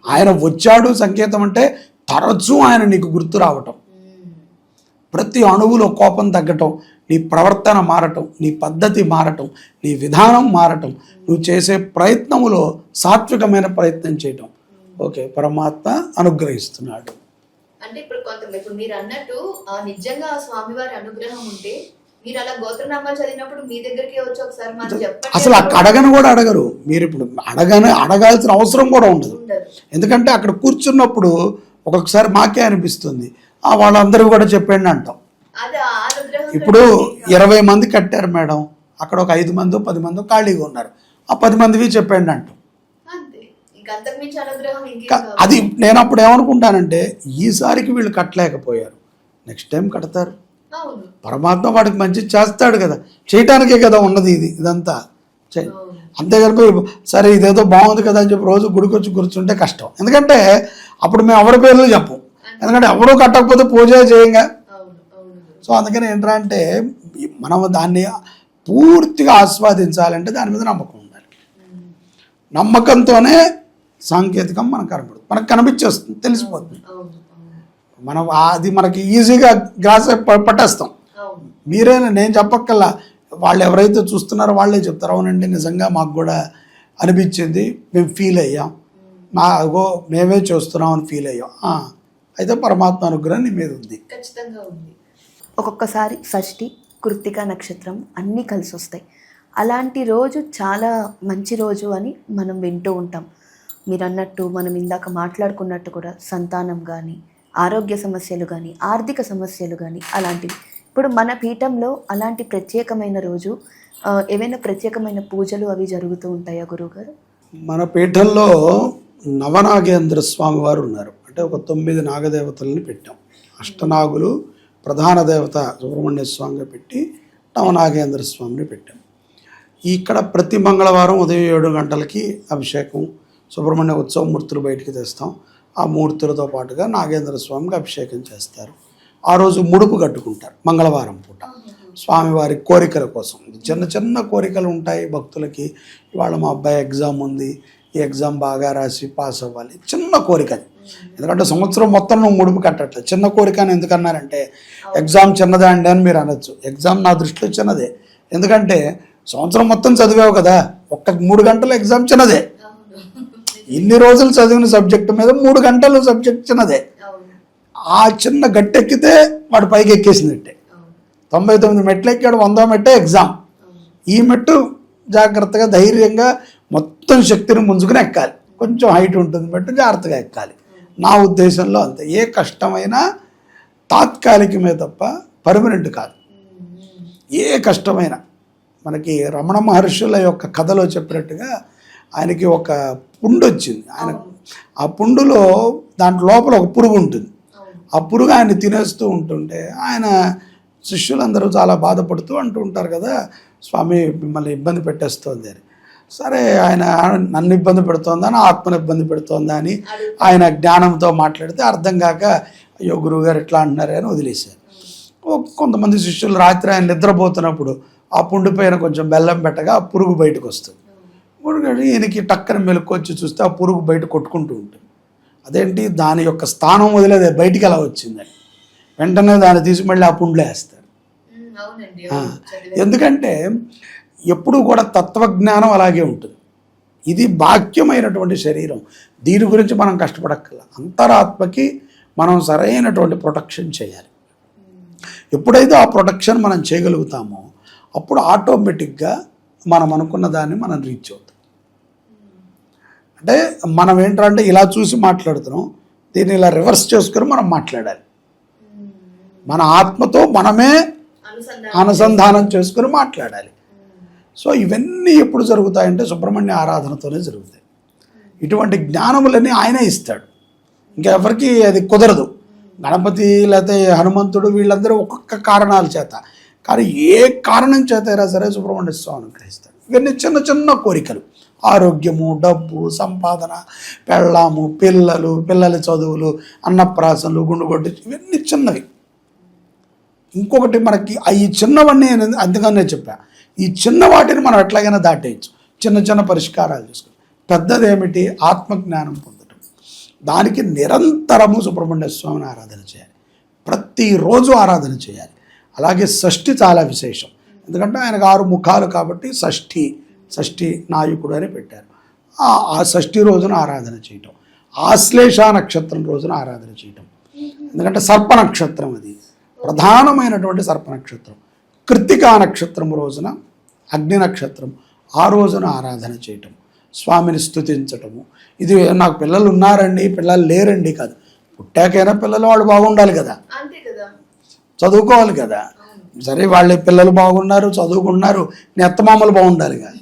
ఆయన వచ్చాడు సంకేతం అంటే తరచూ ఆయన నీకు గుర్తు రావటం, ప్రతి అణువులో కోపం తగ్గటం, నీ ప్రవర్తన మారటం, నీ పద్ధతి మారటం, నీ విధానం మారటం, నువ్వు చేసే ప్రయత్నములో సాత్వికమైన ప్రయత్నం చేయటం. ఓకే, పరమాత్మ అనుగ్రహిస్తున్నాడు. అంటే ఇప్పుడు మీరు అన్నట్టు నిజంగా స్వామివారి అనుగ్రహం ఉంటే మీరు అలా గోత్రనామాలు చదివినప్పుడు మీ దగ్గరికి వచ్చి ఒకసారి మనం చెప్పండి. అసలు అడగను కూడా అడగరు. మీరు ఇప్పుడు అడగాల్సిన అవసరం కూడా ఉండదు. ఎందుకంటే అక్కడ కూర్చున్నప్పుడు ఒక్కొక్కసారి మాకే అనిపిస్తుంది వాళ్ళందరూ కూడా చెప్పండి అంటాం. ఇప్పుడు 20 మంది కట్టారు మేడం, అక్కడ ఒక 5 మందో 10 మందో ఖాళీగా ఉన్నారు, ఆ 10 మందివి చెప్పండి అంటాం. అది నేను అప్పుడు ఏమనుకుంటానంటే ఈసారికి వీళ్ళు కట్టలేకపోయారు, నెక్స్ట్ టైం కడతారు. పరమాత్మ వాడికి మంచి చేస్తాడు కదా, చేయటానికే కదా ఉన్నది ఇదంతా. అంతేగాని సరే ఇదేదో బాగుంది కదా అని చెప్పి రోజు గుడికి వచ్చి కూర్చుంటే కష్టం. ఎందుకంటే అప్పుడు మేము ఎవరి పేర్లు చెప్పం, ఎందుకంటే ఎవరూ కట్టకపోతే పూజ చేయంగా. సో అందుకని ఏంటంటే మనం దాన్ని పూర్తిగా ఆస్వాదించాలంటే దాని మీద నమ్మకం ఉండాలి. నమ్మకంతోనే సాంకేతికం మనకు కనపడుతుంది, మనకు కనిపించేస్తుంది, తెలిసిపోతుంది. మనం అది మనకి ఈజీగా గ్రాస్ పట్టేస్తాం. నేను చెప్పక్కల్లా, వాళ్ళు ఎవరైతే చూస్తున్నారో వాళ్ళే చెప్తారు, అవునండి నిజంగా మాకు కూడా అనిపించింది, మేము ఫీల్ అయ్యాం, మేమే చూస్తున్నాం అని ఫీల్ అయ్యాం. అయితే పరమాత్మ అనుగ్రహం నీ మీద ఉంది, ఖచ్చితంగా ఉంది. ఒక్కొక్కసారి షష్ఠి, కృత్తిక నక్షత్రం అన్నీ కలిసి వస్తాయి. అలాంటి రోజు చాలా మంచి రోజు అని మనం వింటూ ఉంటాం. మీరు అన్నట్టు మనం ఇందాక మాట్లాడుకున్నట్టు కూడా సంతానం కానీ, ఆరోగ్య సమస్యలు కానీ, ఆర్థిక సమస్యలు కానీ అలాంటివి. ఇప్పుడు మన పీఠంలో అలాంటి ప్రత్యేకమైన రోజు ఏవైనా ప్రత్యేకమైన పూజలు అవి జరుగుతూ ఉంటాయా గురువుగారు? మన పీఠంలో నవనాగేంద్ర స్వామి వారు ఉన్నారు. అంటే ఒక 9 నాగదేవతల్ని పెట్టాం. అష్టనాగులు ప్రధాన దేవత సుబ్రహ్మణ్య స్వామిగా పెట్టి నవనాగేంద్ర స్వామిని పెట్టాం. ఇక్కడ ప్రతి మంగళవారం ఉదయం 7 గంటలకి అభిషేకం, సుబ్రహ్మణ్య ఉత్సవ మూర్తులు బయటికి తెస్తాం. ఆ మూర్తులతో పాటుగా నాగేంద్ర స్వామికి అభిషేకం చేస్తారు. ఆ రోజు ముడుపు కట్టుకుంటారు మంగళవారం పూట స్వామివారి కోరికల కోసం. చిన్న చిన్న కోరికలు ఉంటాయి భక్తులకి. ఇవాళ మా అబ్బాయి ఎగ్జామ్ ఉంది, ఈ ఎగ్జామ్ బాగా రాసి పాస్ అవ్వాలి, చిన్న కోరిక. ఎందుకంటే సంవత్సరం మొత్తం నువ్వు ముడుపు కట్టట్లేదు, చిన్న కోరిక అని ఎందుకన్నారంటే ఎగ్జామ్ చిన్నదే అండి అని మీరు అనొచ్చు. ఎగ్జామ్ నా దృష్టిలో చిన్నదే, ఎందుకంటే సంవత్సరం మొత్తం చదివావు కదా, ఒక్క 3 గంటల ఎగ్జామ్ చిన్నదే. ఇన్ని రోజులు చదివిన సబ్జెక్టు మీద 3 గంటలు సబ్జెక్ట్ చిన్నదే. ఆ చిన్న గట్టెక్కితే వాడు పైకి ఎక్కేసినట్టే. 99 మెట్లు ఎక్కాడు, 100వ మెట్టే ఎగ్జామ్. ఈ మెట్టు జాగ్రత్తగా ధైర్యంగా మొత్తం శక్తిని ముంచుకుని ఎక్కాలి. కొంచెం హైట్ ఉంటుంది మెట్టు, జాగ్రత్తగా ఎక్కాలి. నా ఉద్దేశంలో అంతే. ఏ కష్టమైనా తాత్కాలికమే తప్ప పర్మనెంట్ కాదు. ఏ కష్టమైనా మనకి రమణ మహర్షుల యొక్క కథలో చెప్పినట్టుగా ఆయనకి ఒక పుండు వచ్చింది. ఆ పుండులో దాంట్లో లోపల ఒక పురుగు ఉంటుంది. ఆ పురుగు ఆయన తినేస్తూ ఉంటుంటే ఆయన శిష్యులందరూ చాలా బాధపడుతూ అంటూ ఉంటారు కదా, స్వామి మిమ్మల్ని ఇబ్బంది పెట్టేస్తుంది అని. సరే ఆయన నన్ను ఇబ్బంది పెడుతోందా, నా ఆత్మను ఇబ్బంది పెడుతోందా అని ఆయన జ్ఞానంతో మాట్లాడితే అర్థం కాక అయ్యో గురువుగారు ఎట్లా అంటున్నారే అని వదిలేశారు. కొంతమంది శిష్యులు రాత్రి ఆయన నిద్రపోతున్నప్పుడు ఆ పుండిపైన కొంచెం బెల్లం పెట్టగా ఆ పురుగు బయటకు వస్తుంది. గురుగారు ఈయనకి టక్కన మెలుక్కొచ్చి చూస్తే ఆ పురుగు బయట కొట్టుకుంటూ ఉంటుంది. అదేంటి దాని యొక్క స్థానం వదిలేది బయటికి ఎలా వచ్చిందని వెంటనే దాన్ని తీసి మళ్ళీ ఆ పుండ్లో వేస్తారు. ఎందుకంటే ఎప్పుడూ కూడా తత్వజ్ఞానం అలాగే ఉంటుంది. ఇది బాహ్యమైనటువంటి శరీరం, దీని గురించి మనం కష్టపడక్కర్లా. అంతరాత్మకి మనం సరైనటువంటి ప్రొటెక్షన్ చేయాలి. ఎప్పుడైతే ఆ ప్రొటెక్షన్ మనం చేయగలుగుతామో అప్పుడు ఆటోమేటిక్గా మనం అనుకున్న దాన్ని మనం రీచ్ అవుతాం. అంటే మనం ఏంటంటే ఇలా చూసి మాట్లాడుతున్నాం, దీన్ని ఇలా రివర్స్ చేసుకొని మనం మాట్లాడాలి. మన ఆత్మతో మనమే అనుసంధానం చేసుకుని మాట్లాడాలి. సో ఇవన్నీ ఎప్పుడు జరుగుతాయంటే సుబ్రహ్మణ్య ఆరాధనతోనే జరుగుతాయి. ఇటువంటి జ్ఞానములన్నీ ఆయనే ఇస్తాడు, ఇంకెవరికి అది కుదరదు. గణపతి లేకపోతే హనుమంతుడు వీళ్ళందరూ ఒక్కొక్క కారణాల చేత, కానీ ఏ కారణం చేత అయినా సరే సుబ్రహ్మణ్య స్వామి అనుగ్రహిస్తాడు. ఇవన్నీ చిన్న చిన్న కోరికలు, ఆరోగ్యము, డబ్బు, సంపాదన, పెళ్ళాము, పిల్లల చదువులు, అన్నప్రాసనలు, గుండుగొడ్డు, ఇవన్నీ చిన్నవి. ఇంకొకటి మనకి ఈ చిన్నవన్నీ అందుకనే చెప్పా, ఈ చిన్న వాటిని మనం ఎట్లాగైనా దాటేయచ్చు, చిన్న చిన్న పరిష్కారాలు చేసుకుని. పెద్దదేమిటి? ఆత్మజ్ఞానం పొందడం. దానికి నిరంతరము సుబ్రహ్మణ్య స్వామిని ఆరాధన చేయాలి, ప్రతిరోజు ఆరాధన చేయాలి. అలాగే షష్ఠి చాలా విశేషం, ఎందుకంటే ఆయనకు 6 ముఖాలు కాబట్టి షష్ఠి నాయకుడు అని పెట్టారు. ఆ షష్ఠి రోజున ఆరాధన చేయటం, ఆశ్లేష నక్షత్రం రోజున ఆరాధన చేయటం, ఎందుకంటే సర్ప నక్షత్రం అది ప్రధానమైనటువంటి సర్ప నక్షత్రం. కృత్తికా నక్షత్రం రోజున, అగ్ని నక్షత్రం, ఆ రోజున ఆరాధన చేయటం, స్వామిని స్తుతించటము. ఇది నాకు పిల్లలు ఉన్నారండి, పిల్లలు లేరండి కాదు, పుట్టాకైనా పిల్లలు వాళ్ళు బాగుండాలి కదా, చదువుకోవాలి కదా. సరే వాళ్ళ పిల్లలు బాగున్నారు, చదువుకున్నారు, నెత్తమామలు బాగుండాలి కదా,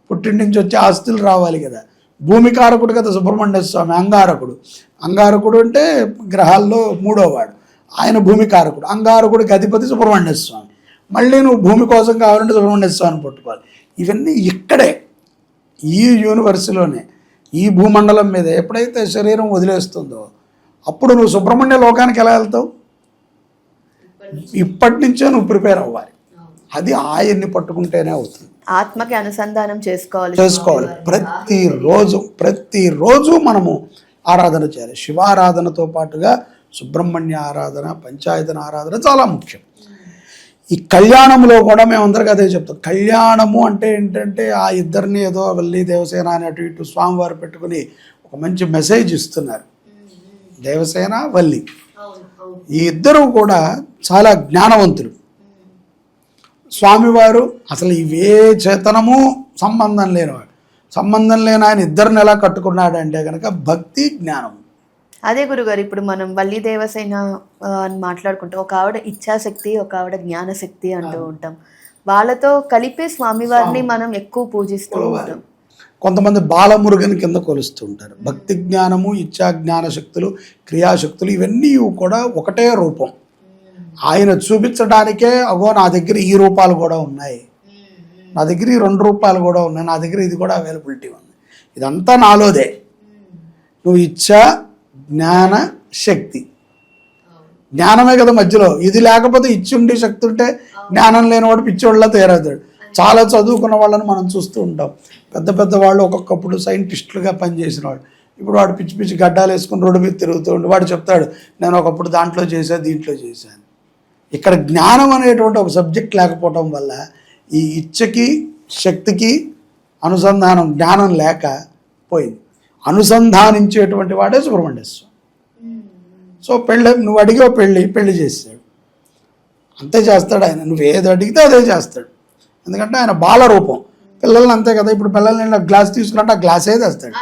పుట్టింటి నుంచి వచ్చే ఆస్తులు రావాలి కదా. భూమికారకుడు కదా సుబ్రహ్మణ్య స్వామి, అంగారకుడు అంటే గ్రహాల్లో 3వ వాడు, ఆయన భూమికారకుడు. అంగారకుడికి అధిపతి సుబ్రహ్మణ్య స్వామి. మళ్ళీ నువ్వు భూమి కోసం కావాలంటే సుబ్రహ్మణ్య స్వామిని పట్టుకోవాలి. ఇవన్నీ ఇక్కడే ఈ యూనివర్స్లోనే, ఈ భూమండలం మీద ఎప్పుడైతే శరీరం వదిలేస్తుందో అప్పుడు నువ్వు సుబ్రహ్మణ్య లోకానికి ఎలా వెళ్తావు? ఇప్పటి నుంచే నువ్వు ప్రిపేర్ అవ్వాలి. అది ఆయన్ని పట్టుకుంటేనే అవుతుంది. ఆత్మకి అనుసంధానం చేసుకోవాలి. ప్రతిరోజు మనము ఆరాధన చేయాలి. శివారాధనతో పాటుగా సుబ్రహ్మణ్య ఆరాధన, పంచాయతన ఆరాధన చాలా ముఖ్యం. ఈ కళ్యాణంలో కూడా మేమందరికీ అదే చెప్తాం. కళ్యాణము అంటే ఏంటంటే ఆ ఇద్దరిని ఏదో వల్లి దేవసేన అని అటు ఇటు స్వామివారు పెట్టుకుని ఒక మంచి మెసేజ్ ఇస్తున్నారు. దేవసేన, వల్లి, ఈ ఇద్దరు కూడా చాలా జ్ఞానవంతులు. స్వామివారు అసలు ఇవే చేతనము సంబంధం లేని ఆయన ఇద్దరిని ఎలా కట్టుకున్నాడంటే కనుక భక్తి, జ్ఞానం. అదే గురుగారు, ఇప్పుడు మనం వల్లి దేవసేన అని మాట్లాడుకుంటాం. ఒక ఆవిడ ఇచ్ఛాశక్తి, ఒక ఆవిడ జ్ఞానశక్తి అంటూ ఉంటాం. వాళ్ళతో కలిపి స్వామివారిని మనం ఎక్కువ పూజిస్తూ ఉంటాం. కొంతమంది బాలమురుగన్ కింద కొలుస్తూ ఉంటారు. భక్తి జ్ఞానము, ఇచ్ఛా జ్ఞాన శక్తులు, క్రియాశక్తులు ఇవన్నీ కూడా ఒకటే రూపం. ఆయన చూపించడానికే అగో నా దగ్గర ఈ రూపాలు కూడా ఉన్నాయి, నా దగ్గర ఈ 2 రూపాయలు కూడా ఉన్నాయి, నా దగ్గర ఇది కూడా అవైలబిలిటీ ఉంది, ఇదంతా నాలోదే. నువ్వు ఇచ్ఛా, జ్ఞాన, శక్తి, జ్ఞానమే కదా మధ్యలో. ఇది లేకపోతే ఇచ్చి ఉండి శక్తి ఉంటే జ్ఞానం లేనివాడు పిచ్చోళ్ళ తయారవుతాడు. చాలా చదువుకున్న వాళ్ళని మనం చూస్తూ ఉంటాం. పెద్ద వాళ్ళు ఒక్కొక్కప్పుడు సైంటిస్టులుగా పనిచేసిన వాళ్ళు, ఇప్పుడు వాడు పిచ్చి గడ్డాలు వేసుకుని రోడ్డు మీద తిరుగుతూ ఉండి వాడు చెప్తాడు నేను ఒకప్పుడు దాంట్లో చేశాను, దీంట్లో చేశాను. ఇక్కడ జ్ఞానం అనేటువంటి ఒక సబ్జెక్ట్ లేకపోవటం వల్ల ఈ ఇచ్చకి, శక్తికి అనుసంధానం, జ్ఞానం లేక పోయింది. అనుసంధానించేటువంటి వాడే సుబ్రహ్మణ్య స్వామి. సో నువ్వు అడిగావు పెళ్ళి చేస్తాడు, అంతే చేస్తాడు ఆయన. నువ్వు ఏది అడిగితే అదే చేస్తాడు, ఎందుకంటే ఆయన బాలరూపం. పిల్లల్ని అంతే కదా, ఇప్పుడు పిల్లల్ని గ్లాస్ తీసుకున్నట్టు ఆ గ్లాసే తెస్తాడు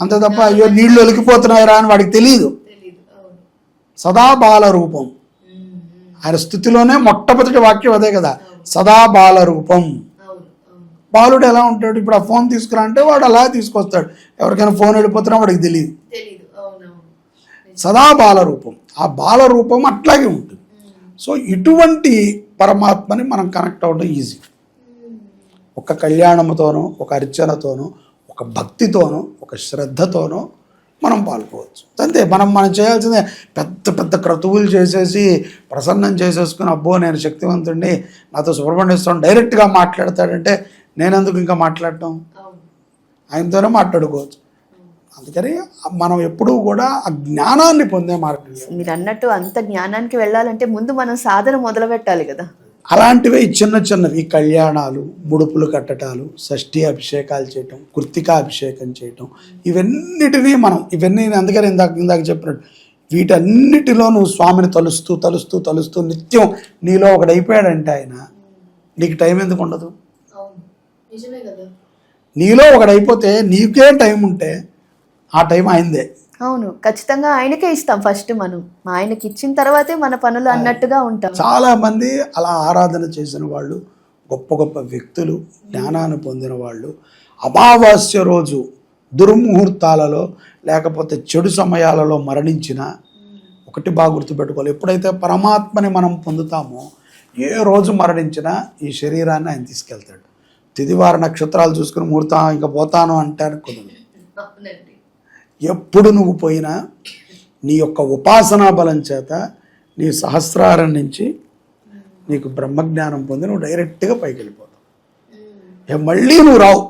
అంతే తప్ప అయ్యో నీళ్లు ఒలికిపోతున్నాయిరా అని వాడికి తెలియదు. సదా బాలరూపం. ఆయన స్థుతిలోనే మొట్టమొదటి వాక్యం అదే కదా, సదా బాలరూపం. బాలుడు ఎలా ఉంటాడు? ఇప్పుడు ఆ ఫోన్ తీసుకురా అంటే వాడు అలా తీసుకొస్తాడు. ఎవరికైనా ఫోన్ వెళ్ళిపోతున్నా వాడికి తెలియదు. సదా బాలరూపం. ఆ బాలరూపం అట్లాగే ఉంటుంది. సో ఇటువంటి పరమాత్మని మనం కనెక్ట్ అవ్వడం ఈజీ. ఒక కళ్యాణముతోనో, ఒక అర్చనతోనో, ఒక భక్తితోనో, ఒక శ్రద్ధతోనో మనం పాల్గొవచ్చు. అంతే. మనం చేయాల్సిందే పెద్ద పెద్ద క్రతువులు చేసేసి ప్రసన్నం చేసేసుకుని అబ్బో నేను శక్తివంతుడిని, నాతో సుబ్రహ్మణ్య స్వామి డైరెక్ట్గా మాట్లాడతాడంటే నేనెందుకు ఇంకా మాట్లాడటం, ఆయనతోనే మాట్లాడుకోవచ్చు. అందుకని మనం ఎప్పుడూ కూడా ఆ జ్ఞానాన్ని పొందే మార్గం. మీరు అన్నట్టు అంత జ్ఞానానికి వెళ్ళాలంటే ముందు మనం సాధన మొదలు పెట్టాలి కదా. అలాంటివే చిన్నవి కళ్యాణాలు, ముడుపులు కట్టడాలు, షష్ఠి అభిషేకాలు చేయటం, కృత్తికా అభిషేకం చేయటం, ఇవన్నీ అందుకని ఇందాక చెప్పినట్టు వీటన్నిటిలో నువ్వు స్వామిని తలుస్తూ నిత్యం నీలో ఒకడైపోయాడంటే ఆయన నీకు టైం ఎందుకు ఉండదు? నీలో ఒకడైపోతే నీకే టైం ఉంటే ఆ టైం ఆయనదే. అవును, ఖచ్చితంగా ఆయనకే ఇస్తాం ఫస్ట్. మనం ఆయనకి ఇచ్చిన తర్వాతే మన పనులు అన్నట్టుగా ఉంటాం. చాలా మంది అలా ఆరాధన చేసిన వాళ్ళు, గొప్ప వ్యక్తులు, జ్ఞానాన్ని పొందిన వాళ్ళు అమావాస్య రోజు దుర్ముహూర్తాలలో లేకపోతే చెడు సమయాలలో మరణించిన ఒకటి బాగా గుర్తుపెట్టుకోవాలి, ఎప్పుడైతే పరమాత్మని మనం పొందుతామో ఏ రోజు మరణించినా ఈ శరీరాన్ని ఆయన తీసుకెళ్తాడు. తిదివార నక్షత్రాలు చూసుకుని ముహూర్తం ఇంకా పోతాను అంటాను కుదరదు. ఎప్పుడు నువ్వు పోయినా నీ యొక్క ఉపాసనా బలం చేత నీ సహస్రారం నుంచి నీకు బ్రహ్మజ్ఞానం పొంది నువ్వు డైరెక్ట్గా పైకి వెళ్ళిపోతావు. మళ్ళీ నువ్వు రావు.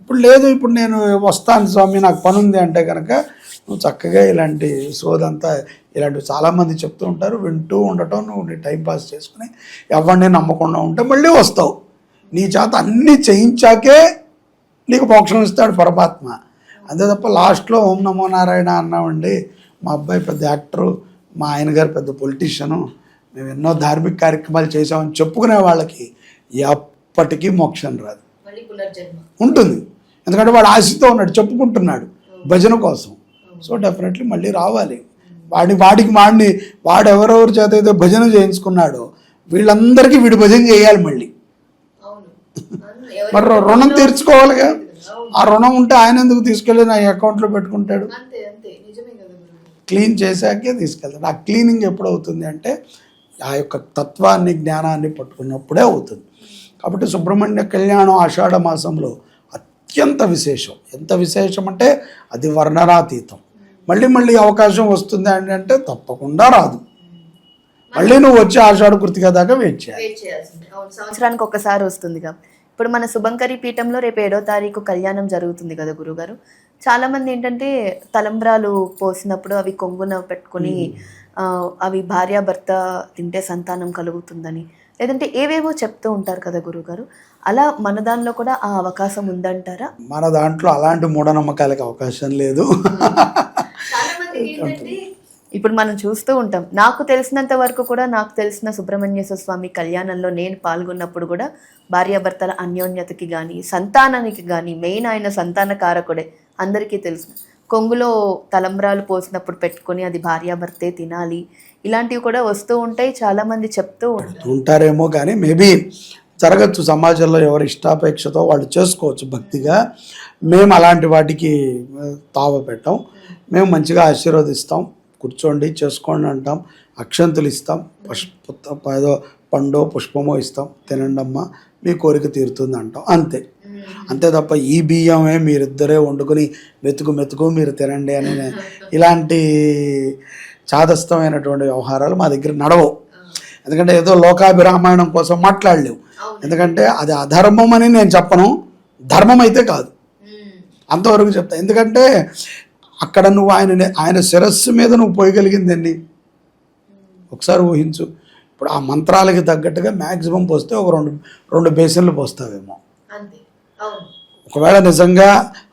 ఇప్పుడు లేదు, ఇప్పుడు నేను వస్తాను స్వామి నాకు పని ఉంది అంటే కనుక నువ్వు చక్కగా ఇలాంటి సోదంతా ఇలాంటివి చాలామంది చెప్తూ ఉంటారు, వింటూ ఉండటం, నువ్వు నీ టైంపాస్ చేసుకుని ఎవరిని నమ్మకుండా ఉంటే మళ్ళీ వస్తావు. నీ చేత అన్నీ చేయించాకే నీకు మోక్షం ఇస్తాడు పరమాత్మ. అంతే తప్ప లాస్ట్లో ఓం నమో నారాయణ అన్నామండి, మా అబ్బాయి పెద్ద యాక్టరు, మా ఆయన గారు పెద్ద పొలిటీషియను, మేము ఎన్నో ధార్మిక కార్యక్రమాలు చేసామని చెప్పుకునే వాళ్ళకి ఎప్పటికీ మోక్షం రాదు, ఉంటుంది. ఎందుకంటే వాడు ఆశతో ఉన్నాడు, చెప్పుకుంటున్నాడు భజన కోసం. సో డెఫినెట్లీ మళ్ళీ రావాలి. వాడు ఎవరెవరి చేత అయితే భజన చేయించుకున్నాడో వీళ్ళందరికీ వీడు భజన చేయాలి మళ్ళీ. మరి రుణం తీర్చుకోవాలిగా. ఆ రుణం ఉంటే ఆయన ఎందుకు తీసుకెళ్ళి నా అకౌంట్లో పెట్టుకుంటాడు? క్లీన్ చేశాకే తీసుకెళ్తాడు. ఆ క్లీనింగ్ ఎప్పుడు అవుతుంది అంటే ఆ యొక్క తత్వాన్ని, జ్ఞానాన్ని పట్టుకున్నప్పుడే అవుతుంది. కాబట్టి సుబ్రహ్మణ్య కళ్యాణం ఆషాఢ మాసంలో అత్యంత విశేషం. ఎంత విశేషం అంటే అది వర్ణనాతీతం. మళ్ళీ అవకాశం వస్తుంది అంటే తప్పకుండా రాదు. మళ్ళీ నువ్వు వచ్చి ఆషాఢ కృతిక దాకా వెయిట్ చేయాలి. సంవత్సరానికి ఒకసారి వస్తుందిగా. ఇప్పుడు మన శుభంకరి పీఠంలో రేపు 7వ తారీఖు కళ్యాణం జరుగుతుంది కదా గురుగారు. చాలా మంది ఏంటంటే తలంబ్రాలు పోసినప్పుడు అవి కొంగున పెట్టుకొని అవి భార్యాభర్త తింటే సంతానం కలుగుతుందని, లేదంటే ఏవేవో చెప్తూ ఉంటారు కదా గురుగారు. అలా మన దానిలో కూడా ఆ అవకాశం ఉందంటారా? మన దాంట్లో అలాంటి మూఢనమ్మకాలకు అవకాశం లేదు. ఇప్పుడు మనం చూస్తూ ఉంటాం. నాకు తెలిసినంత వరకు కూడా, నాకు తెలిసిన సుబ్రహ్మణ్యేశ్వర స్వామి కళ్యాణంలో నేను పాల్గొన్నప్పుడు కూడా భార్యాభర్తల అన్యోన్యతకి కానీ, సంతానానికి కానీ, మెయిన్ ఆయన సంతాన కారకుడే అందరికీ తెలుసు. కొంగులో తలంబ్రాలు పోసినప్పుడు పెట్టుకొని అది భార్యాభర్తే తినాలి, ఇలాంటివి కూడా వస్తూ ఉంటాయి. చాలామంది చెప్తూ ఉంటారేమో, కానీ మేబీ జరగచ్చు. సమాజంలో ఎవరి ఇష్టాపేక్షతో వాళ్ళు చేసుకోవచ్చు భక్తిగా. మేము అలాంటి వాటికి తావ పెట్టాం. మేము మంచిగా ఆశీర్వదిస్తాం, కూర్చోండి చేసుకోండి అంటాం, అక్షంతులు ఇస్తాం, ఏదో పండో పుష్పమో ఇస్తాం, తినండమ్మా మీ కోరిక తీరుతుంది అంటాం, అంతే తప్ప ఈ బియ్యమే మీరిద్దరే వండుకొని మెతుకు మీరు తినండి అని ఇలాంటి చాదస్తమైనటువంటి వ్యవహారాలు మా దగ్గర నడవవు. ఎందుకంటే ఏదో లోకాభిరామాయణం కోసం మాట్లాడలేవు. ఎందుకంటే అది అధర్మం అని నేను చెప్పను, ధర్మం అయితే కాదు, అంతవరకు చెప్తా. ఎందుకంటే అక్కడ నువ్వు ఆయన శిరస్సు మీద నువ్వు పోయగలిగిందండి. ఒకసారి ఊహించు, ఇప్పుడు ఆ మంత్రాలకి తగ్గట్టుగా మ్యాక్సిమం పోస్తే ఒక రెండు బేసిన్లు పోస్తావేమో. ఒకవేళ నిజంగా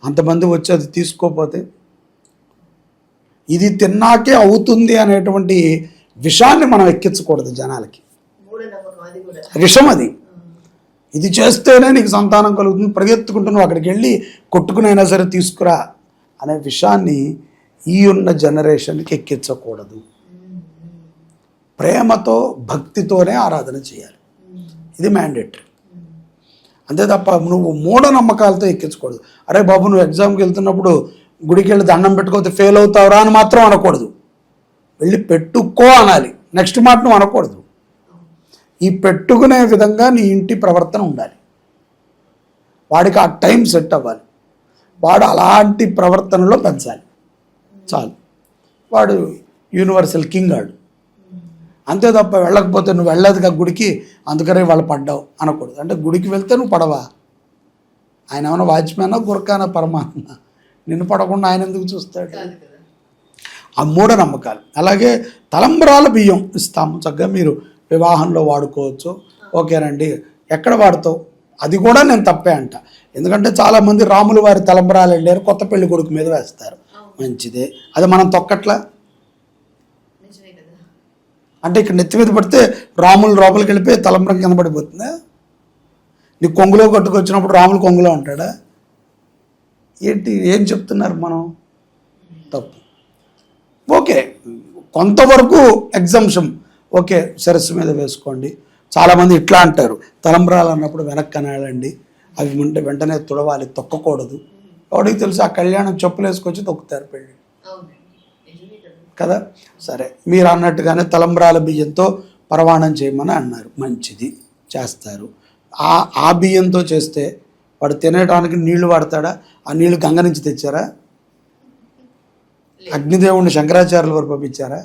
అంతమంది వచ్చి అది తీసుకోపోతే, ఇది తిన్నాకే అవుతుంది అనేటువంటి విషాన్ని మనం ఎక్కించకూడదు జనాలకి. విషం అది. ఇది చేస్తేనే నీకు సంతానం కలుగుతుంది, పరిగెత్తుకుంటూ నువ్వు అక్కడికి వెళ్ళి కొట్టుకునైనా సరే తీసుకురా అనే విషయాన్ని ఈ ఉన్న జనరేషన్కి ఎక్కించకూడదు. ప్రేమతో భక్తితోనే ఆరాధన చేయాలి, ఇది మ్యాండేటరీ. అంతే తప్ప నువ్వు మూఢనమ్మకాలతో ఎక్కించకూడదు. అరే బాబు నువ్వు ఎగ్జామ్కి వెళ్తున్నప్పుడు గుడికి వెళ్ళి దండం పెట్టుకోతే ఫెయిల్ అవుతావురా అని మాత్రం అనకూడదు, వెళ్ళి పెట్టుకో అనాలి. నెక్స్ట్ మాట నువ్వు అనకూడదు. ఈ పెట్టుకునే విధంగా నీ ఇంటి ప్రవర్తన ఉండాలి. వాడికి ఆ టైం సెట్ అవ్వాలి, వాడు అలాంటి ప్రవర్తనలో పెంచాలి, చాలు. వాడు యూనివర్సల్ కింగ్ ఆడు. అంతే తప్ప వెళ్ళకపోతే నువ్వు వెళ్ళదుగా గుడికి, అందుకనే వాళ్ళు పడ్డావు అనకూడదు. అంటే గుడికి వెళ్తే నువ్వు పడవా? ఆయన ఏమైనా వాచ్మెన్నా గురకానా పరమాత్మ? నిన్ను పడకుండా ఆయన ఎందుకు చూస్తాడు? ఆ మూఢనమ్మకాలు. అలాగే తలంబ్రాల బియ్యం ఇస్తాము, చక్కగా మీరు వివాహంలో వాడుకోవచ్చు. ఓకేనండి, ఎక్కడ వాడుతావు? అది కూడా నేను తప్పే అంట. ఎందుకంటే చాలామంది రాములు వారి తలంబ్రాలు వెళ్ళారు, కొత్త పెళ్లి కొడుకు మీద వేస్తారు. మంచిదే, అది మనం తొక్కట్లా. అంటే ఇక్కడ నెత్తి మీద పడితే రాములు లోపలికి వెళ్ళిపోయి తలంబ్రం కింద పడిపోతుందా? నీ కొంగులో కట్టుకొచ్చినప్పుడు రాములు కొంగులో ఉంటాడా ఏంటి? ఏం చెప్తున్నారు మనం? తప్పు. ఓకే, కొంతవరకు ఎగ్జంప్షన్ ఓకే, శిరస్సు మీద వేసుకోండి. చాలామంది ఇట్లా అంటారు, తలంబ్రాలు అన్నప్పుడు వెనక్కి అనాలండి, అవి ఉంటే వెంటనే తుడవాలి, తొక్కకూడదు. ఎవరికి తెలుసు, ఆ కళ్యాణం చెప్పులు వేసుకొచ్చి తొక్కుతారు పెళ్ళి కదా. సరే, మీరు అన్నట్టుగానే తలంబ్రాల బియ్యంతో పరవాణం చేయమని అన్నారు, మంచిది, చేస్తారు. ఆ బియ్యంతో చేస్తే వాడు తినడానికి నీళ్లు వాడతాడా? ఆ నీళ్లు గంగ నుంచి తెచ్చారా? అగ్నిదేవుడిని శంకరాచార్యుల వారు పంపించారా?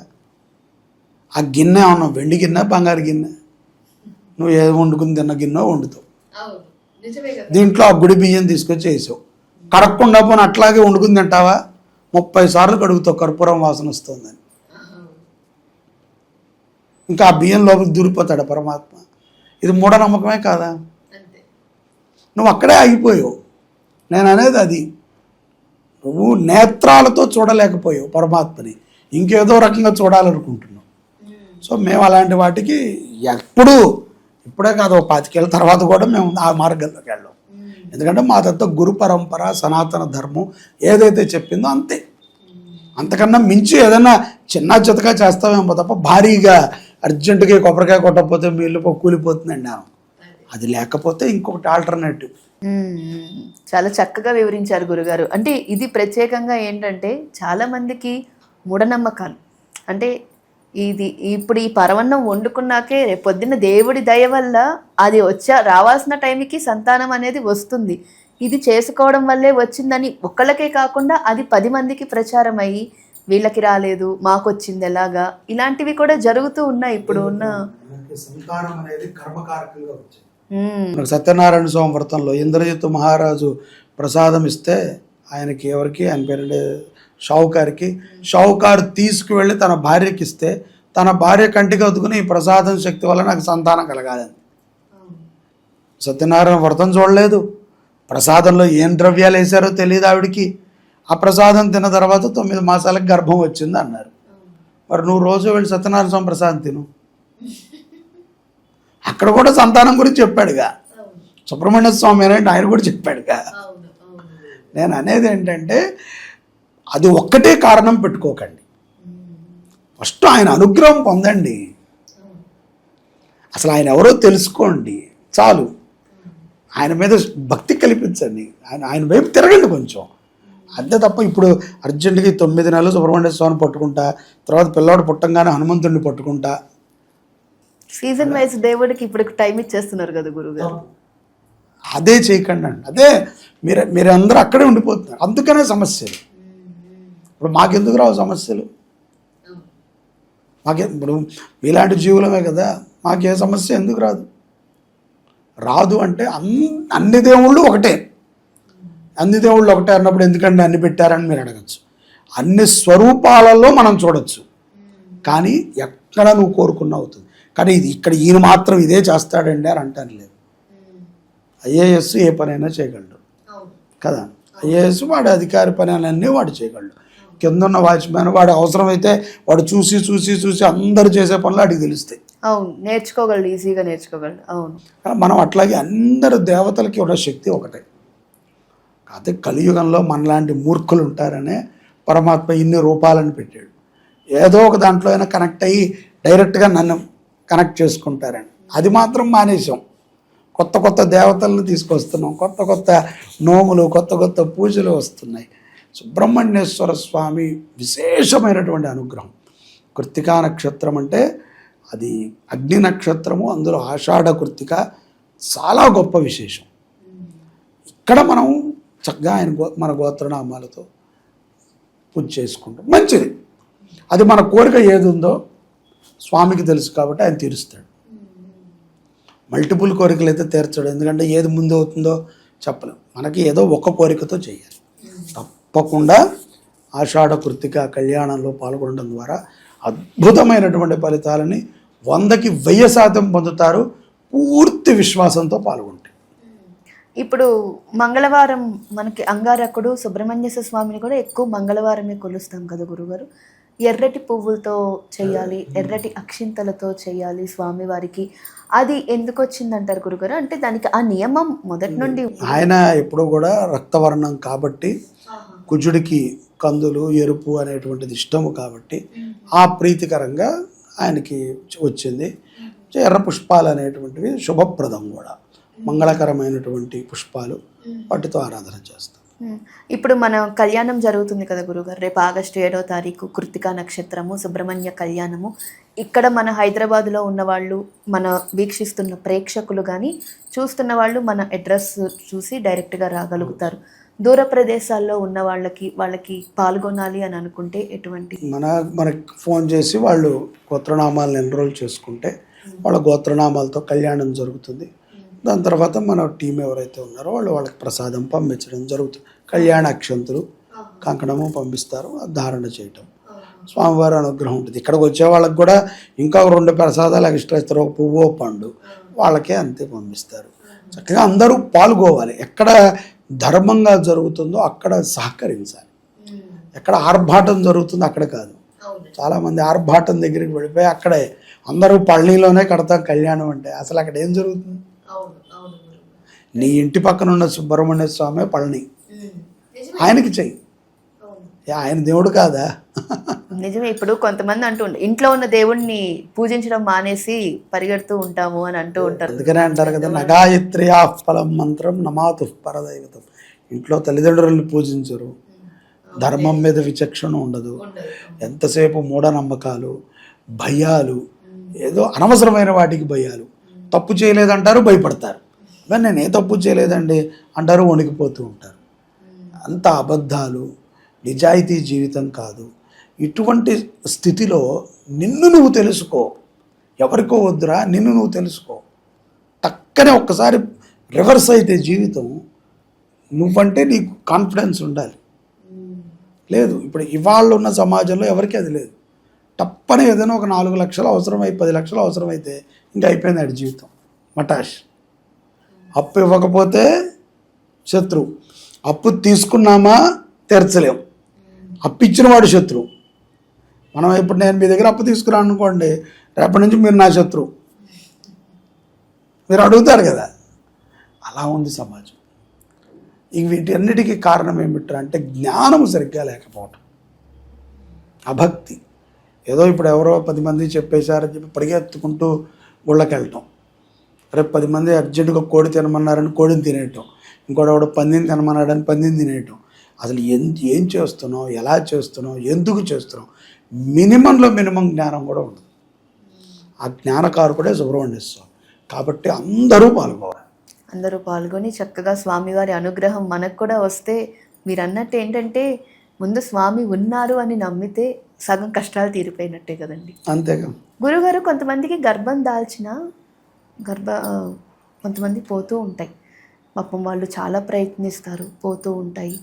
ఆ గిన్నె ఏమన్నా వెండి గిన్నె, బంగారు గిన్నె? నువ్వు ఏది వండుకుని తిన్న గిన్నె వండుతావు. దీంట్లో ఆ గుడి బియ్యం తీసుకొచ్చి వేసావు, కడగకుండా పోనీ అట్లాగే వండుకుని తింటావా? 30 సార్లు కడుగుతావు, కర్పూరం వాసన వస్తుందని. ఇంకా ఆ బియ్యం లోపలికి దూరిపోతాడు పరమాత్మ. ఇది మూఢనమ్మకమే కాదా? నువ్వు అక్కడే ఆగిపోయావు. నేను అనేది అది, నువ్వు నేత్రాలతో చూడలేకపోయావు పరమాత్మని, ఇంకేదో రకంగా చూడాలనుకుంటున్నావు. సో మేము అలాంటి వాటికి ఇప్పుడే కాదు, 25 ఏళ్ళ తర్వాత కూడా మేము ఆ మార్గంలోకి వెళ్ళాం. ఎందుకంటే మాదంతా గురు పరంపర, సనాతన ధర్మం ఏదైతే చెప్పిందో అంతే. అంతకన్నా మించి ఏదైనా చిన్న చితగా చేస్తామేమో తప్ప భారీగా అర్జెంటుగా కొబ్బరికాయ కొట్టకపోతే మీ ఇల్లు కూలిపోతుందండి. అది లేకపోతే ఇంకొకటి ఆల్టర్నేటివ్. చాలా చక్కగా వివరించారు గురుగారు. అంటే ఇది ప్రత్యేకంగా ఏంటంటే చాలా మందికి మూఢనమ్మకాలు. అంటే ఇప్పుడు ఈ పరవన్నం వండుకున్నాకే రేపొద్దున దేవుడి దయ వల్ల అది రావాల్సిన టైంకి సంతానం అనేది వస్తుంది, ఇది చేసుకోవడం వల్లే వచ్చిందని ఒక్కళ్ళకే కాకుండా అది 10 మందికి ప్రచారం అయ్యి వీళ్ళకి రాలేదు మాకు వచ్చింది ఎలాగా, ఇలాంటివి కూడా జరుగుతూ ఉన్నాయి ఇప్పుడు ఉన్న. సంతానం అనేది కర్మకారకంగా వచ్చింది. సత్యనారాయణ స్వామి వ్రతంలో ఇంద్రజిత్తు మహారాజు ప్రసాదం ఇస్తే ఆయనకి ఎవరికి, ఆయన పేరు షావుకారు తీసుకువెళ్ళి తన భార్యకి ఇస్తే తన భార్య కంటికి అద్దుకుని ఈ ప్రసాదం శక్తి వల్ల నాకు సంతానం కలగాలని. సత్యనారాయణ వ్రతం చూడలేదు, ప్రసాదంలో ఏం ద్రవ్యాలు వేశారో తెలియదు ఆవిడికి. ఆ ప్రసాదం తిన్న తర్వాత 9 మాసాలకు గర్భం వచ్చింది అన్నారు. మరి నువ్వు రోజు వెళ్ళి సత్యనారాయణ స్వామి ప్రసాదం తిను. అక్కడ కూడా సంతానం గురించి చెప్పాడుగా. సుబ్రహ్మణ్య స్వామి అనేది ఆయన కూడా చెప్పాడుగా. నేను అనేది ఏంటంటే అది ఒక్కటే కారణం పెట్టుకోకండి, ఫస్ట్ ఆయన అనుగ్రహం పొందండి, అసలు ఆయన ఎవరో తెలుసుకోండి, చాలు. ఆయన మీద భక్తి కల్పించండి, ఆయన వైపు తిరగండి కొంచెం, అంతే తప్ప ఇప్పుడు అర్జెంటుగా 9 నెలలు సుబ్రహ్మణ్య స్వామిని పట్టుకుంటా, తర్వాత పిల్లవాడు పుట్టంగానే హనుమంతుడిని పట్టుకుంటా. సీజన్ వైజ్ దేవుడికి ఇప్పుడు టైం ఇచ్చేస్తున్నారు కదా గురుగారు. అదే చేయకండి అండి, అదే మీరందరూ అక్కడే ఉండిపోతున్నారు. అందుకనే సమస్యలు. ఇప్పుడు మాకెందుకు రావు సమస్యలు? ఇప్పుడు మీలాంటి జీవులమే కదా, మాకే సమస్య ఎందుకు రాదు అంటే అన్ని దేవుళ్ళు ఒకటే. అన్ని దేవుళ్ళు ఒకటే అన్నప్పుడు ఎందుకంటే అన్ని పెట్టారని మీరు అడగచ్చు. అన్ని స్వరూపాలలో మనం చూడొచ్చు, కానీ ఎక్కడ నువ్వు కోరుకున్న అవుతుంది. కానీ ఇక్కడ ఈయన మాత్రం ఇదే చేస్తాడండి అని అంటాను లేదు. ఐఏఎస్ ఏ పనైనా చేయగలడు కదా, ఐఏఎస్ వాడి అధికారి పనులన్నీ వాడు చేయగలడు. కింద ఉన్న వాచ్మెన్ వాడు అవసరమైతే వాడు చూసి చూసి చూసి అందరు చేసే పనులు వాడికి తెలుస్తాయి. అవును, నేర్చుకోగలడు, ఈజీగా నేర్చుకోగలడు. అవును, మనం అట్లాగే అందరు దేవతలకి ఉన్న శక్తి ఒకటే. కాకపోతే కలియుగంలో మనలాంటి మూర్ఖులు ఉంటారనే పరమాత్మ ఇన్ని రూపాలను పెట్టాడు. ఏదో ఒక దాంట్లో అయినా కనెక్ట్ అయ్యి డైరెక్ట్గా నన్ను కనెక్ట్ చేసుకుంటారని అది మాత్రం మానేసాం. కొత్త కొత్త దేవతలను తీసుకొస్తున్నాం, కొత్త కొత్త నోములు, కొత్త కొత్త పూజలు వస్తున్నాయి. సుబ్రహ్మణ్యేశ్వర స్వామి విశేషమైనటువంటి అనుగ్రహం. కృత్తికా నక్షత్రం అంటే అది అగ్ని నక్షత్రము, అందులో ఆషాఢ కృత్తిక చాలా గొప్ప విశేషం. అక్కడ మనం చక్కగా మన గోత్రనామాలతో పూజ చేసుకుంటాం, మంచిది. అది మన కోరిక ఏది ఉందో స్వామికి తెలుసు కాబట్టి ఆయన తీరుస్తాడు. మల్టిపుల్ కోరికలు అయితే తీర్చడు, ఎందుకంటే ఏది ముందు అవుతుందో చెప్పలేం. మనకి ఏదో ఒక కోరికతో చేయాలి. తప్పకుండా ఆషాఢ కృత్తిక కళ్యాణంలో పాల్గొనడం ద్వారా అద్భుతమైనటువంటి ఫలితాలని 100కి 1000% పొందుతారు, పూర్తి విశ్వాసంతో పాల్గొంటారు. ఇప్పుడు మంగళవారం మనకి అంగారకుడు సుబ్రహ్మణ్యేశ్వర స్వామిని కూడా ఎక్కువ మంగళవారమే కొలుస్తాం కదా గురుగారు. ఎర్రటి పువ్వులతో చేయాలి, ఎర్రటి అక్షింతలతో చేయాలి స్వామివారికి. అది ఎందుకు వచ్చిందంటారు గురుగారు? అంటే దానికి ఆ నియమం మొదటి నుండి ఆయన ఎప్పుడూ కూడా రక్తవర్ణం కాబట్టి, కుజుడికి కందులు ఎరుపు అనేటువంటిది ఇష్టము కాబట్టి ఆ ప్రీతికరంగా ఆయనకి వచ్చింది. ఎర్ర పుష్పాలు అనేటువంటివి శుభప్రదం కూడా, మంగళకరమైనటువంటి పుష్పాలు, వాటితో ఆరాధన చేస్తాం. ఇప్పుడు మన కళ్యాణం జరుగుతుంది కదా గురుగారు, రేపు ఆగస్టు 7వ తారీఖు కృత్తికా నక్షత్రము, సుబ్రహ్మణ్య కళ్యాణము. ఇక్కడ మన హైదరాబాద్లో ఉన్న వాళ్ళు, మన వీక్షిస్తున్న ప్రేక్షకులు కానీ చూస్తున్న వాళ్ళు మన అడ్రస్ చూసి డైరెక్ట్గా రాగలుగుతారు. దూర ప్రదేశాల్లో ఉన్న వాళ్ళకి పాల్గొనాలి అని అనుకుంటే ఎటువంటి మనకి ఫోన్ చేసి వాళ్ళు గోత్రనామాలను ఎన్రోల్ చేసుకుంటే వాళ్ళ గోత్రనామాలతో కళ్యాణం జరుగుతుంది. దాని తర్వాత మన టీం ఎవరైతే ఉన్నారో వాళ్ళకి ప్రసాదం పంపించడం జరుగుతుంది. కళ్యాణ అక్షంతులు, కంకణము పంపిస్తారు, ధారణ చేయటం, స్వామివారి అనుగ్రహం ఉంటుంది. ఇక్కడికి వచ్చే వాళ్ళకి కూడా ఇంకా 2 ప్రసాదాలు ఎక్స్ట్రా ఇస్తారు, ఒక పువ్వు పండు, వాళ్ళకే అంతే పంపిస్తారు. చక్కగా అందరూ పాల్గొవాలి. ఎక్కడ ధర్మంగా జరుగుతుందో అక్కడ సహకరించాలి. ఎక్కడ ఆర్భాటం జరుగుతుందో అక్కడ కాదు. చాలామంది ఆర్భాటం దగ్గరికి వెళ్ళిపోయి అక్కడే అందరూ పళనిలోనే కడతాం కళ్యాణం అంటే, అసలు అక్కడ ఏం జరుగుతుంది? నీ ఇంటి పక్కన ఉన్న సుబ్రహ్మణ్య స్వామి పళని, ఆయనకి చెయ్యి. ఆయన దేవుడు కాదా? నిజమే. ఇప్పుడు కొంతమంది అంటుండే ఇంట్లో ఉన్న దేవుణ్ణి పూజించడం మానేసి పరిగెడుతూ ఉంటాము అని అంటూ ఉంటారు. అందుకనే అంటారు కదా, నగాయత్రియా ఫలం మంత్రం నమాతు పరదైవతం. ఇంట్లో తల్లిదండ్రులను పూజించరు, ధర్మం మీద విచక్షణ ఉండదు, ఎంతసేపు మూఢనమ్మకాలు, భయాలు, ఏదో అనవసరమైన వాటికి భయాలు. తప్పు చేయలేదంటారు, భయపడతారు. కానీ నేను ఏ తప్పు చేయలేదండి అంటారు, వణికిపోతూ ఉంటారు. అంత అబద్ధాలు, నిజాయితీ జీవితం కాదు. ఇటువంటి స్థితిలో నిన్ను నువ్వు తెలుసుకో, ఎవరికో వద్దురా, నిన్ను నువ్వు తెలుసుకో. టక్కనే ఒక్కసారి రివర్స్ అయితే జీవితం, నువ్వంటే నీకు కాన్ఫిడెన్స్ ఉండాలి. లేదు, ఇప్పుడు ఇవాళ ఉన్న సమాజంలో ఎవరికి అది లేదు. తప్పని ఏదైనా ఒక 4 లక్షలు అవసరమై 10 లక్షలు అవసరమైతే ఇంకా అయిపోయింది ఆడి జీవితం, మటాష్. అప్పు ఇవ్వకపోతే శత్రువు, అప్పు తీసుకున్నామా తీర్చలేం, అప్పు ఇచ్చిన వాడు శత్రువు. మనం ఇప్పుడు నేను మీ దగ్గర అప్పు తీసుకున్నాను అనుకోండి, రేపటి నుంచి మీరు నా శత్రువు, మీరు అడుగుతారు కదా. అలా ఉంది సమాజం. ఇక వీటన్నిటికీ కారణం ఏమిటంటే జ్ఞానం సరిగ్గా లేకపోవటం, అభక్తి. ఏదో ఇప్పుడు ఎవరో 10 మంది చెప్పేశారని చెప్పి పరిగెత్తుకుంటూ గుళ్ళకి వెళ్ళటం, రేపు 10 మంది అర్జెంటుగా కోడి తినమన్నారని కోడిని తినేయటం, ఇంకోటి పందిని తినమన్నాడని పందిని తినేయటం. అసలు ఏం చేస్తున్నావు, ఎలా చేస్తున్నావు, ఎందుకు చేస్తున్నావు, మినిమంలో మినిమం జ్ఞానం కూడా ఉండదు. ఆ జ్ఞానకారకుడే సుబ్రహ్మణ్య స్వామి. కాబట్టి అందరూ పాల్గొవాలి. అందరూ పాల్గొని చక్కగా స్వామివారి అనుగ్రహం మనకు కూడా వస్తే, మీరు అన్నట్టు ఏంటంటే ముందు స్వామి ఉన్నారు అని నమ్మితే సగం కష్టాలు తీరిపోయినట్టే కదండి. అంతేగా గురుగారు, కొంతమందికి గర్భం దాల్చిన కొంతమంది పోతూ ఉంటాయి. పాపం వాళ్ళు చాలా ప్రయత్నిస్తారు, పోతూ ఉంటాయి.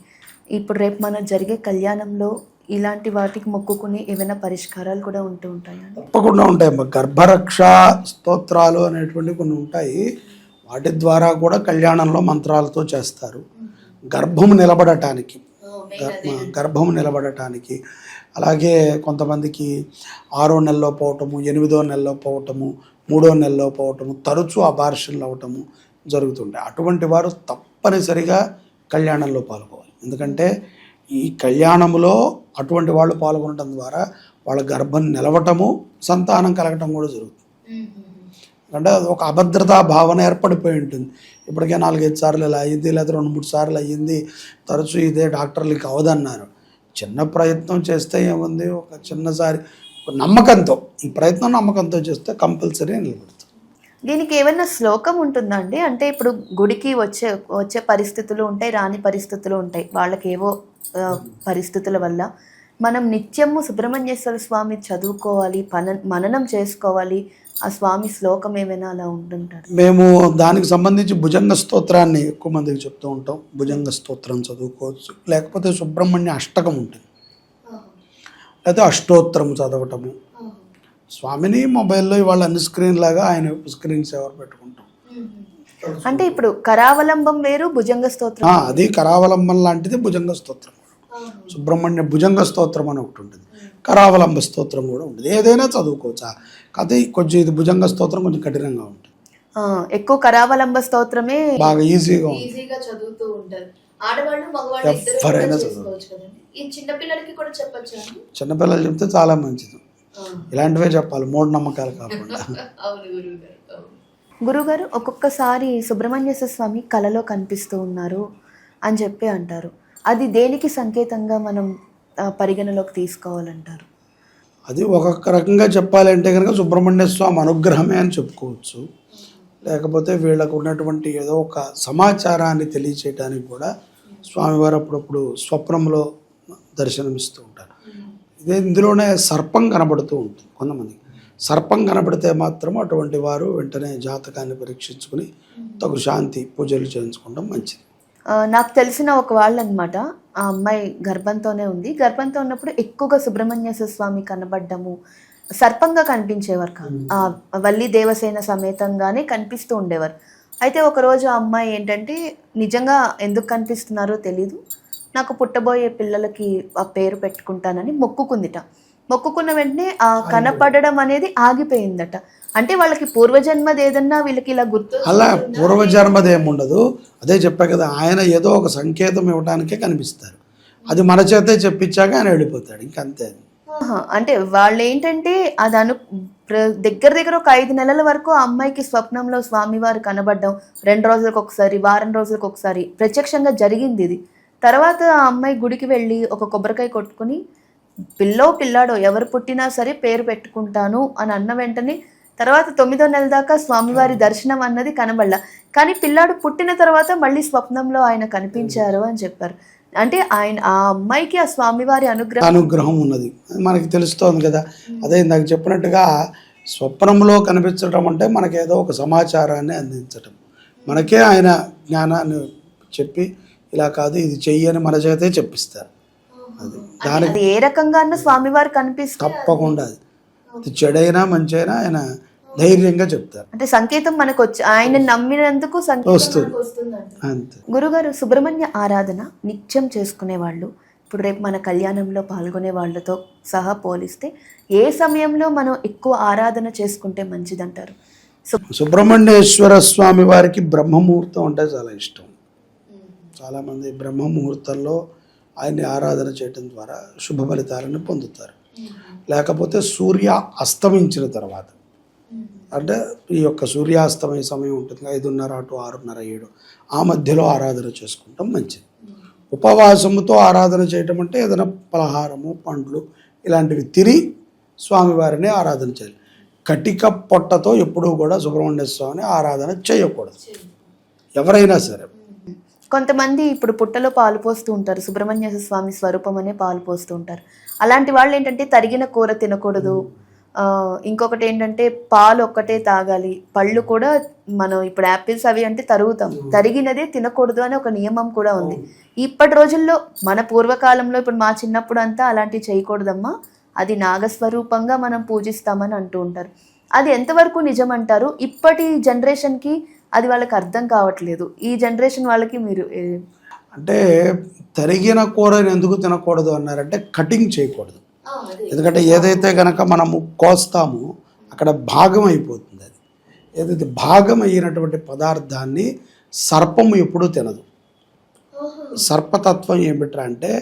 ఇప్పుడు రేపు మన జరిగే కళ్యాణంలో ఇలాంటి వాటికి మొక్కుకుని ఏమైనా పరిష్కారాలు కూడా ఉంటూ ఉంటాయా? తప్పకుండా ఉంటాయి. గర్భరక్ష స్తోత్రాలు అనేటువంటివి కొన్ని ఉంటాయి. వాటి ద్వారా కూడా కళ్యాణంలో మంత్రాలతో చేస్తారు. గర్భము నిలబడటానికి అలాగే కొంతమందికి 6వ నెలలో పోవటము, 8వ నెలలో పోవటము, 3వ నెలలో పోవటము, తరచూ అబార్షన్లు అవ్వటము జరుగుతుంటాయి. అటువంటి వారు తప్పనిసరిగా కళ్యాణంలో పాల్గొవాలి. ఎందుకంటే ఈ కళ్యాణంలో అటువంటి వాళ్ళు పాల్గొనడం ద్వారా వాళ్ళ గర్భం నిలవటము, సంతానం కలగటం కూడా జరుగుతుంది. అంటే ఒక అభద్రతా భావన ఏర్పడిపోయి ఉంటుంది. ఇప్పటికే 4-5 సార్లు ఇలా అయ్యింది, లేదా 2-3 సార్లు అయ్యింది, తరచూ ఇదే డాక్టర్లకి అవదన్నారు. చిన్న ప్రయత్నం చేస్తే ఏముంది, ఒక చిన్నసారి నమ్మకంతో, ఈ ప్రయత్నం నమ్మకంతో చేస్తే కంపల్సరీ నిలబడుతుంది. దీనికి ఏమైనా శ్లోకం ఉంటుందా అండి? అంటే ఇప్పుడు గుడికి వచ్చే పరిస్థితులు ఉంటాయి, రాని పరిస్థితులు ఉంటాయి. వాళ్ళకి ఏవో పరిస్థితుల వల్ల మనం నిత్యము సుబ్రహ్మణ్యేశ్వర స్వామి చదువుకోవాలి, మననం చేసుకోవాలి. ఆ స్వామి శ్లోకం ఏమైనా అలా ఉంటుంటారు? మేము దానికి సంబంధించి భుజంగ స్తోత్రాన్ని ఎక్కువ మందికి చెప్తూ ఉంటాం. భుజంగ స్తోత్రం చదువుకోవచ్చు, లేకపోతే సుబ్రహ్మణ్య అష్టకం ఉంటుంది, లేకపోతే అష్టోత్తరము చదవటము. స్వామిని మొబైల్లో ఇవాళ అన్ని స్క్రీన్ లాగా ఆయన స్క్రీన్ సేవర్ పెట్టుకుంటాం. అంటే ఇప్పుడు కరావలంబం వేరు, భుజంగ స్తోత్రం అది కరావలంబం లాంటిది భుజంగ స్తోత్రం. సుబ్రహ్మణ్య భుజంగ స్తోత్రం అని ఒకటి ఉంటుంది, కరావలంబ స్తోత్రం కూడా ఉంటుంది. ఏదైనా చదువుకోవచ్చా, కాకపోతే కొంచెం ఇది భుజంగ స్తోత్రం కొంచెం కఠినంగా ఉంటుంది. ఎక్కువ కరావలంబ స్తోత్రమే బాగా ఈజీగా చదువుతూ ఉంటారు. ఆడవాళ్ళు మగవాళ్ళు ఎవరైనా చదువుకోవచ్చు. చిన్నపిల్లలు చెప్తే చాలా మంచిది. ఇలాంటివే చెప్పాలి, మూఢనమ్మకాలు కాకుండా. గురుగారు, ఒక్కొక్కసారి సుబ్రహ్మణ్యేశ్వర స్వామి కలలో కనిపిస్తూ ఉన్నారు అని చెప్పి అంటారు. అది దేనికి సంకేతంగా మనం పరిగణలోకి తీసుకోవాలంటారు? అది ఒక్కొక్క రకంగా చెప్పాలంటే కనుక సుబ్రహ్మణ్య స్వామి అనుగ్రహమే అని చెప్పుకోవచ్చు. లేకపోతే వీళ్ళకు ఉన్నటువంటి ఏదో ఒక సమాచారాన్ని తెలియచేయడానికి కూడా స్వామివారు అప్పుడప్పుడు స్వప్నంలో దర్శనమిస్తూ ఉంటారు. ఇందులోనే సర్పం కనబడుతూ ఉంటుంది. కొంతమంది సర్పం కనబడితే మాత్రం అటువంటి వారు వెంటనే జాతకాన్ని పరీక్షించుకుని తగు శాంతి పూజలు చేయించుకోవడం మంచిది. నాకు తెలిసిన ఒక వాళ్ళు అనమాట, ఆ అమ్మాయి గర్భంతోనే ఉంది. గర్భంతో ఉన్నప్పుడు ఎక్కువగా సుబ్రహ్మణ్యేశ్వర స్వామి కనబడ్డము, సర్పంగా కనిపించేవారు కాదు, ఆ వల్లి దేవసేన సమేతంగానే కనిపిస్తూ ఉండేవారు. అయితే ఒకరోజు ఆ అమ్మాయి ఏంటంటే, నిజంగా ఎందుకు కనిపిస్తున్నారో తెలీదు, నాకు పుట్టబోయే పిల్లలకి ఆ పేరు పెట్టుకుంటానని మొక్కుకుందిట. మొక్కుకున్న వెంటనే ఆ కనపడడం అనేది ఆగిపోయిందట. అంటే వాళ్ళకి పూర్వజన్మది ఏదన్నా వీళ్ళకి ఇలా గుర్తు, అలా పూర్వజన్మది ఏముండదు. అదే చెప్పా కదా, ఆయన ఏదో ఒక సంకేతం ఇవ్వడానికే కనిపిస్తారు. అది మన చేతే చెప్పించాక ఆయన వెళ్ళిపోతాడు, ఇంకంతే. అంటే వాళ్ళు ఏంటంటే అది దగ్గర ఒక 5 నెలల వరకు ఆ అమ్మాయికి స్వప్నంలో స్వామివారు కనబడ్డం, 2 రోజులకు ఒకసారి, వారం రోజులకు ఒకసారి ప్రత్యక్షంగా జరిగింది ఇది. తర్వాత ఆ అమ్మాయి గుడికి వెళ్ళి ఒక కొబ్బరికాయ కొట్టుకుని, పిల్లాడో ఎవరు పుట్టినా సరే పేరు పెట్టుకుంటాను అని అన్న వెంటనే తర్వాత 9వ నెల దాకా స్వామివారి దర్శనం అన్నది కనబడలా. కానీ పిల్లాడు పుట్టిన తర్వాత మళ్ళీ స్వప్నంలో ఆయన కనిపించారు అని చెప్పారు. అంటే ఆయన ఆ అమ్మాయికి ఆ స్వామివారి అనుగ్రహం ఉన్నది మనకి తెలుస్తోంది కదా. అదే ఇందాక చెప్పినట్టుగా స్వప్నంలో కనిపించడం అంటే మనకేదో ఒక సమాచారాన్ని అందించటం, మనకే ఆయన జ్ఞానాన్ని చెప్పి ఇలా కాదు ఇది చెయ్యని మన చేతే చెప్పిస్తారు. అది దానికి ఏ రకంగా స్వామివారు కనిపిస్తారు తప్పకుండా. అది చెడైనా మంచైనా ఆయన ధైర్యంగా చెప్తారు. అంటే సంకేతం మనకు వచ్చి ఆయన నమ్మినందుకు వస్తుంది అంతే. గురుగారు, సుబ్రహ్మణ్య ఆరాధన నిత్యం చేసుకునే వాళ్ళు, ఇప్పుడు రేపు మన కళ్యాణంలో పాల్గొనే వాళ్ళతో సహా పోలిస్తే ఏ సమయంలో మనం ఎక్కువ ఆరాధన చేసుకుంటే మంచిదంటారు? సుబ్రహ్మణ్యేశ్వర స్వామి వారికి బ్రహ్మముహూర్తం అంటే చాలా ఇష్టం. చాలామంది బ్రహ్మముహూర్తంలో ఆయన్ని ఆరాధన చేయడం ద్వారా శుభ ఫలితాలను పొందుతారు. లేకపోతే సూర్య అస్తమించిన తర్వాత, అంటే ఈ యొక్క సూర్యాస్తమయ సమయం ఉంటుంది, 5:30 to 6:30, 7 ఆ మధ్యలో ఆరాధన చేసుకుంటాం మంచిది. ఉపవాసముతో ఆరాధన చేయటం అంటే ఏదైనా పలహారము, పండ్లు ఇలాంటివి తిని స్వామివారిని ఆరాధన చేయాలి. కటిక పొట్టతో ఎప్పుడూ కూడా సుబ్రహ్మణ్య స్వామిని ఆరాధన చేయకూడదు, ఎవరైనా సరే. కొంతమంది ఇప్పుడు పుట్టలో పాలు పోస్తూ ఉంటారు, సుబ్రహ్మణ్యేశ్వర స్వామి స్వరూపం అనే పాలు పోస్తూ ఉంటారు. అలాంటి వాళ్ళు ఏంటంటే తరిగిన కూర తినకూడదు. ఇంకొకటి ఏంటంటే పాలు ఒక్కటే తాగాలి. పళ్ళు కూడా మనం ఇప్పుడు యాపిల్స్ అవి అంటే తరుగుతాం, తరిగినదే తినకూడదు అని ఒక నియమం కూడా ఉంది. ఇప్పటి రోజుల్లో మన పూర్వకాలంలో ఇప్పుడు మా చిన్నప్పుడు అంతా అలాంటివి చేయకూడదమ్మా, అది నాగస్వరూపంగా మనం పూజిస్తామని అంటూ ఉంటారు. అది ఎంతవరకు నిజం అంటారు? ఇప్పటి జనరేషన్కి అది వాళ్ళకి అర్థం కావట్లేదు. ఈ జనరేషన్ వాళ్ళకి మీరు అంటే తరిగిన కూరని ఎందుకు తినకూడదు అన్నారంటే కటింగ్ చేయకూడదు. ఎందుకంటే ఏదైతే కనుక మనము కోస్తామో అక్కడ భాగం అయిపోతుంది. అది ఏదైతే భాగం అయినటువంటి పదార్థాన్ని సర్పము ఎప్పుడూ తినదు. సర్పతత్వం ఏమిట్రా అంటే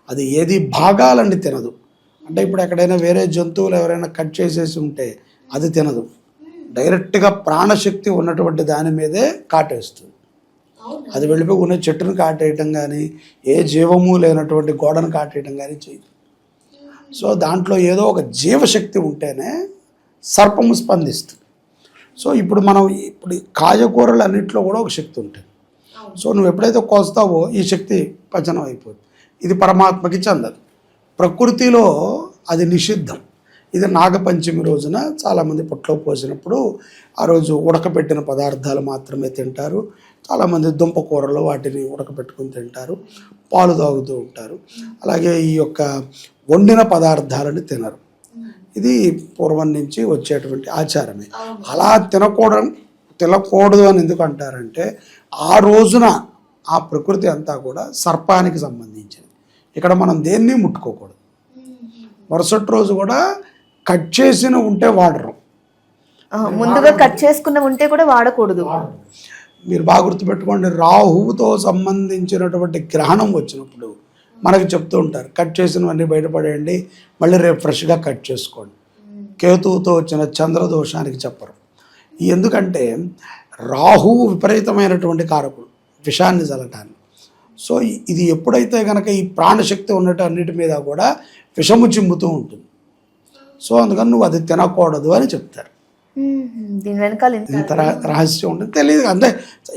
అది ఏది భాగాలన్నీ తినదు. అంటే ఇప్పుడు ఎక్కడైనా వేరే జంతువులు ఎవరైనా కట్ చేసేసి ఉంటే అది తినదు, డైరెక్ట్గా ప్రాణశక్తి ఉన్నటువంటి దాని మీదే కాటేస్తుంది. అది వెళ్ళిపోయి ఉన్న చెట్టును కాటేయటం కానీ, ఏ జీవము లేనటువంటి గోడను కాటేయటం కానీ చేయదు. సో దాంట్లో ఏదో ఒక జీవశక్తి ఉంటేనే సర్పము స్పందిస్తుంది. సో ఇప్పుడు మనం ఇప్పుడు కాయగూరలు అన్నింటిలో కూడా ఒక శక్తి ఉంటుంది. సో నువ్వు ఎప్పుడైతే కోస్తావో ఈ శక్తి పచనం అయిపోతుంది. ఇది పరమాత్మకి చెందదు. ప్రకృతిలో అది నిషిద్ధం. ఇది నాగపంచమి రోజున చాలామంది పుట్లో పోసినప్పుడు ఆ రోజు ఉడకబెట్టిన పదార్థాలు మాత్రమే తింటారు. చాలామంది దుంప కూరలు వాటిని ఉడకబెట్టుకుని తింటారు, పాలు తాగుతూ ఉంటారు. అలాగే ఈ యొక్క వండిన పదార్థాలని తినరు. ఇది పూర్వం నుంచి వచ్చేటువంటి ఆచారమే. అలా తినకూడదు అని ఎందుకు అంటారంటే ఆ రోజున ఆ ప్రకృతి అంతా కూడా సర్పానికి సంబంధించింది. ఇక్కడ మనం దేన్ని ముట్టుకోకూడదు. మరుసటి రోజు కూడా కట్ చేసిన ఉంటే వాడరు. ముందుగా కట్ చేసుకున్న ఉంటే కూడా వాడకూడదు. మీరు బాగా గుర్తుపెట్టుకోండి, రాహువుతో సంబంధించినటువంటి గ్రహణం వచ్చినప్పుడు మనకి చెప్తూ ఉంటారు కట్ చేసినవన్నీ బయటపడేయండి, మళ్ళీ రేపు ఫ్రెష్గా కట్ చేసుకోండి. కేతువుతో వచ్చిన చంద్రదోషానికి చెప్పరు. ఎందుకంటే రాహువు విపరీతమైనటువంటి కారకుడు విషాన్ని చల్లటాన్ని. సో ఇది ఎప్పుడైతే కనుక ఈ ప్రాణశక్తి ఉన్నట్టు అన్నిటి మీద కూడా విషము చిమ్ముతూ ఉంటుంది. సో అందుకని నువ్వు అది తినకూడదు అని చెప్తారు. దీని వెనకాల ఇంత రహస్యం ఉంటుంది, తెలియదు. అంటే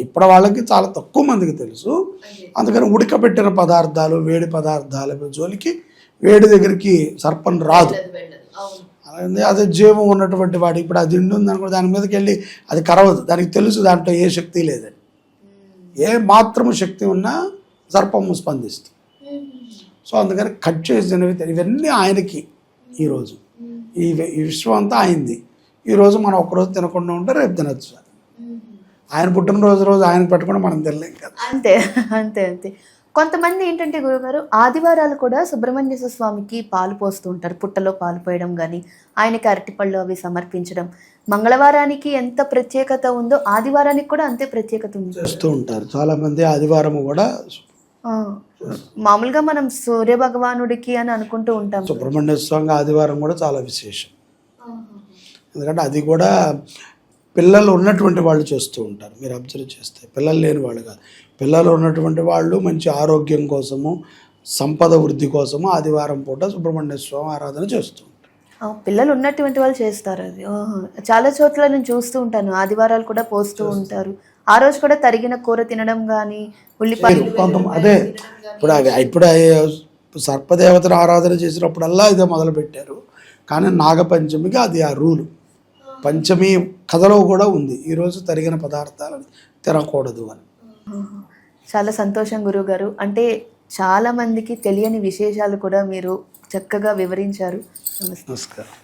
ఇప్పుడు వాళ్ళకి చాలా తక్కువ మందికి తెలుసు. అందుకని ఉడకబెట్టిన పదార్థాలు, వేడి పదార్థాల జోలికి వేడి దగ్గరికి సర్పం రాదు. అలాగే అదే జీవం ఉన్నటువంటి వాడు ఇప్పుడు అది ఉంది అనుకో, దాని మీదకి వెళ్ళి అది కరవదు. దానికి తెలుసు దాంట్లో ఏ శక్తి లేదని. ఏ మాత్రము శక్తి ఉన్నా సర్పము స్పందిస్తుంది. సో అందుకని కట్ చేసినవి ఇవన్నీ ఆయనకి. ఈరోజు ఈ విశ్వం అంతా ఆయనది. ఈరోజు మనం ఒక్కరోజు తినకుండా ఉంటే రేపు తినచ్చు. ఆయన పుట్టినరోజు ఆయన పెట్టుకుంటే మనం తినలేం కదా. అంతే అంతే అంతే. కొంతమంది ఏంటంటే గురుగారు ఆదివారాలు కూడా సుబ్రహ్మణ్యేశ్వర స్వామికి పాలు పోస్తూ ఉంటారు. పుట్టలో పాలు పోయడం కానీ, ఆయనకి అరటిపళ్ళు అవి సమర్పించడం. మంగళవారానికి ఎంత ప్రత్యేకత ఉందో ఆదివారానికి కూడా అంతే ప్రత్యేకత ఉంది. చేస్తూ ఉంటారు చాలామంది. ఆదివారం కూడా మామూలుగా మనం సూర్య భగవానుడికి అని అనుకుంటూ ఉంటాం. సుబ్రహ్మణ్య స్వామి ఆదివారం కూడా చాలా విశేషం. ఎందుకంటే అది కూడా పిల్లలు ఉన్నటువంటి వాళ్ళు చేస్తూ ఉంటారు. మీరు అబ్జర్వ్ చేస్తే పిల్లలు లేని వాళ్ళు కాదు, పిల్లలు ఉన్నటువంటి వాళ్ళు మంచి ఆరోగ్యం కోసము, సంపద వృద్ధి కోసము ఆదివారం పూట సుబ్రహ్మణ్య స్వామి ఆరాధన చేస్తూ ఉంటారు. పిల్లలు ఉన్నటువంటి వాళ్ళు చేస్తారు అది. చాలా చోట్ల నేను చూస్తూ ఉంటాను ఆదివారాలు కూడా పోస్తూ ఉంటారు. ఆ రోజు కూడా తరిగిన కూర తినడం కానీ, ఉల్లిపాయలు అదే ఇప్పుడు సర్పదేవతను ఆరాధన చేసినప్పుడల్లా ఇదే మొదలు పెట్టారు. కానీ నాగపంచమికి అది ఆ రూలు. పంచమి కథలో కూడా ఉంది, ఈరోజు తరిగిన పదార్థాలని తినకూడదు అని. చాలా సంతోషం గురువుగారు. అంటే చాలా మందికి తెలియని విశేషాలు కూడా మీరు చక్కగా వివరించారు. నమస్కారం.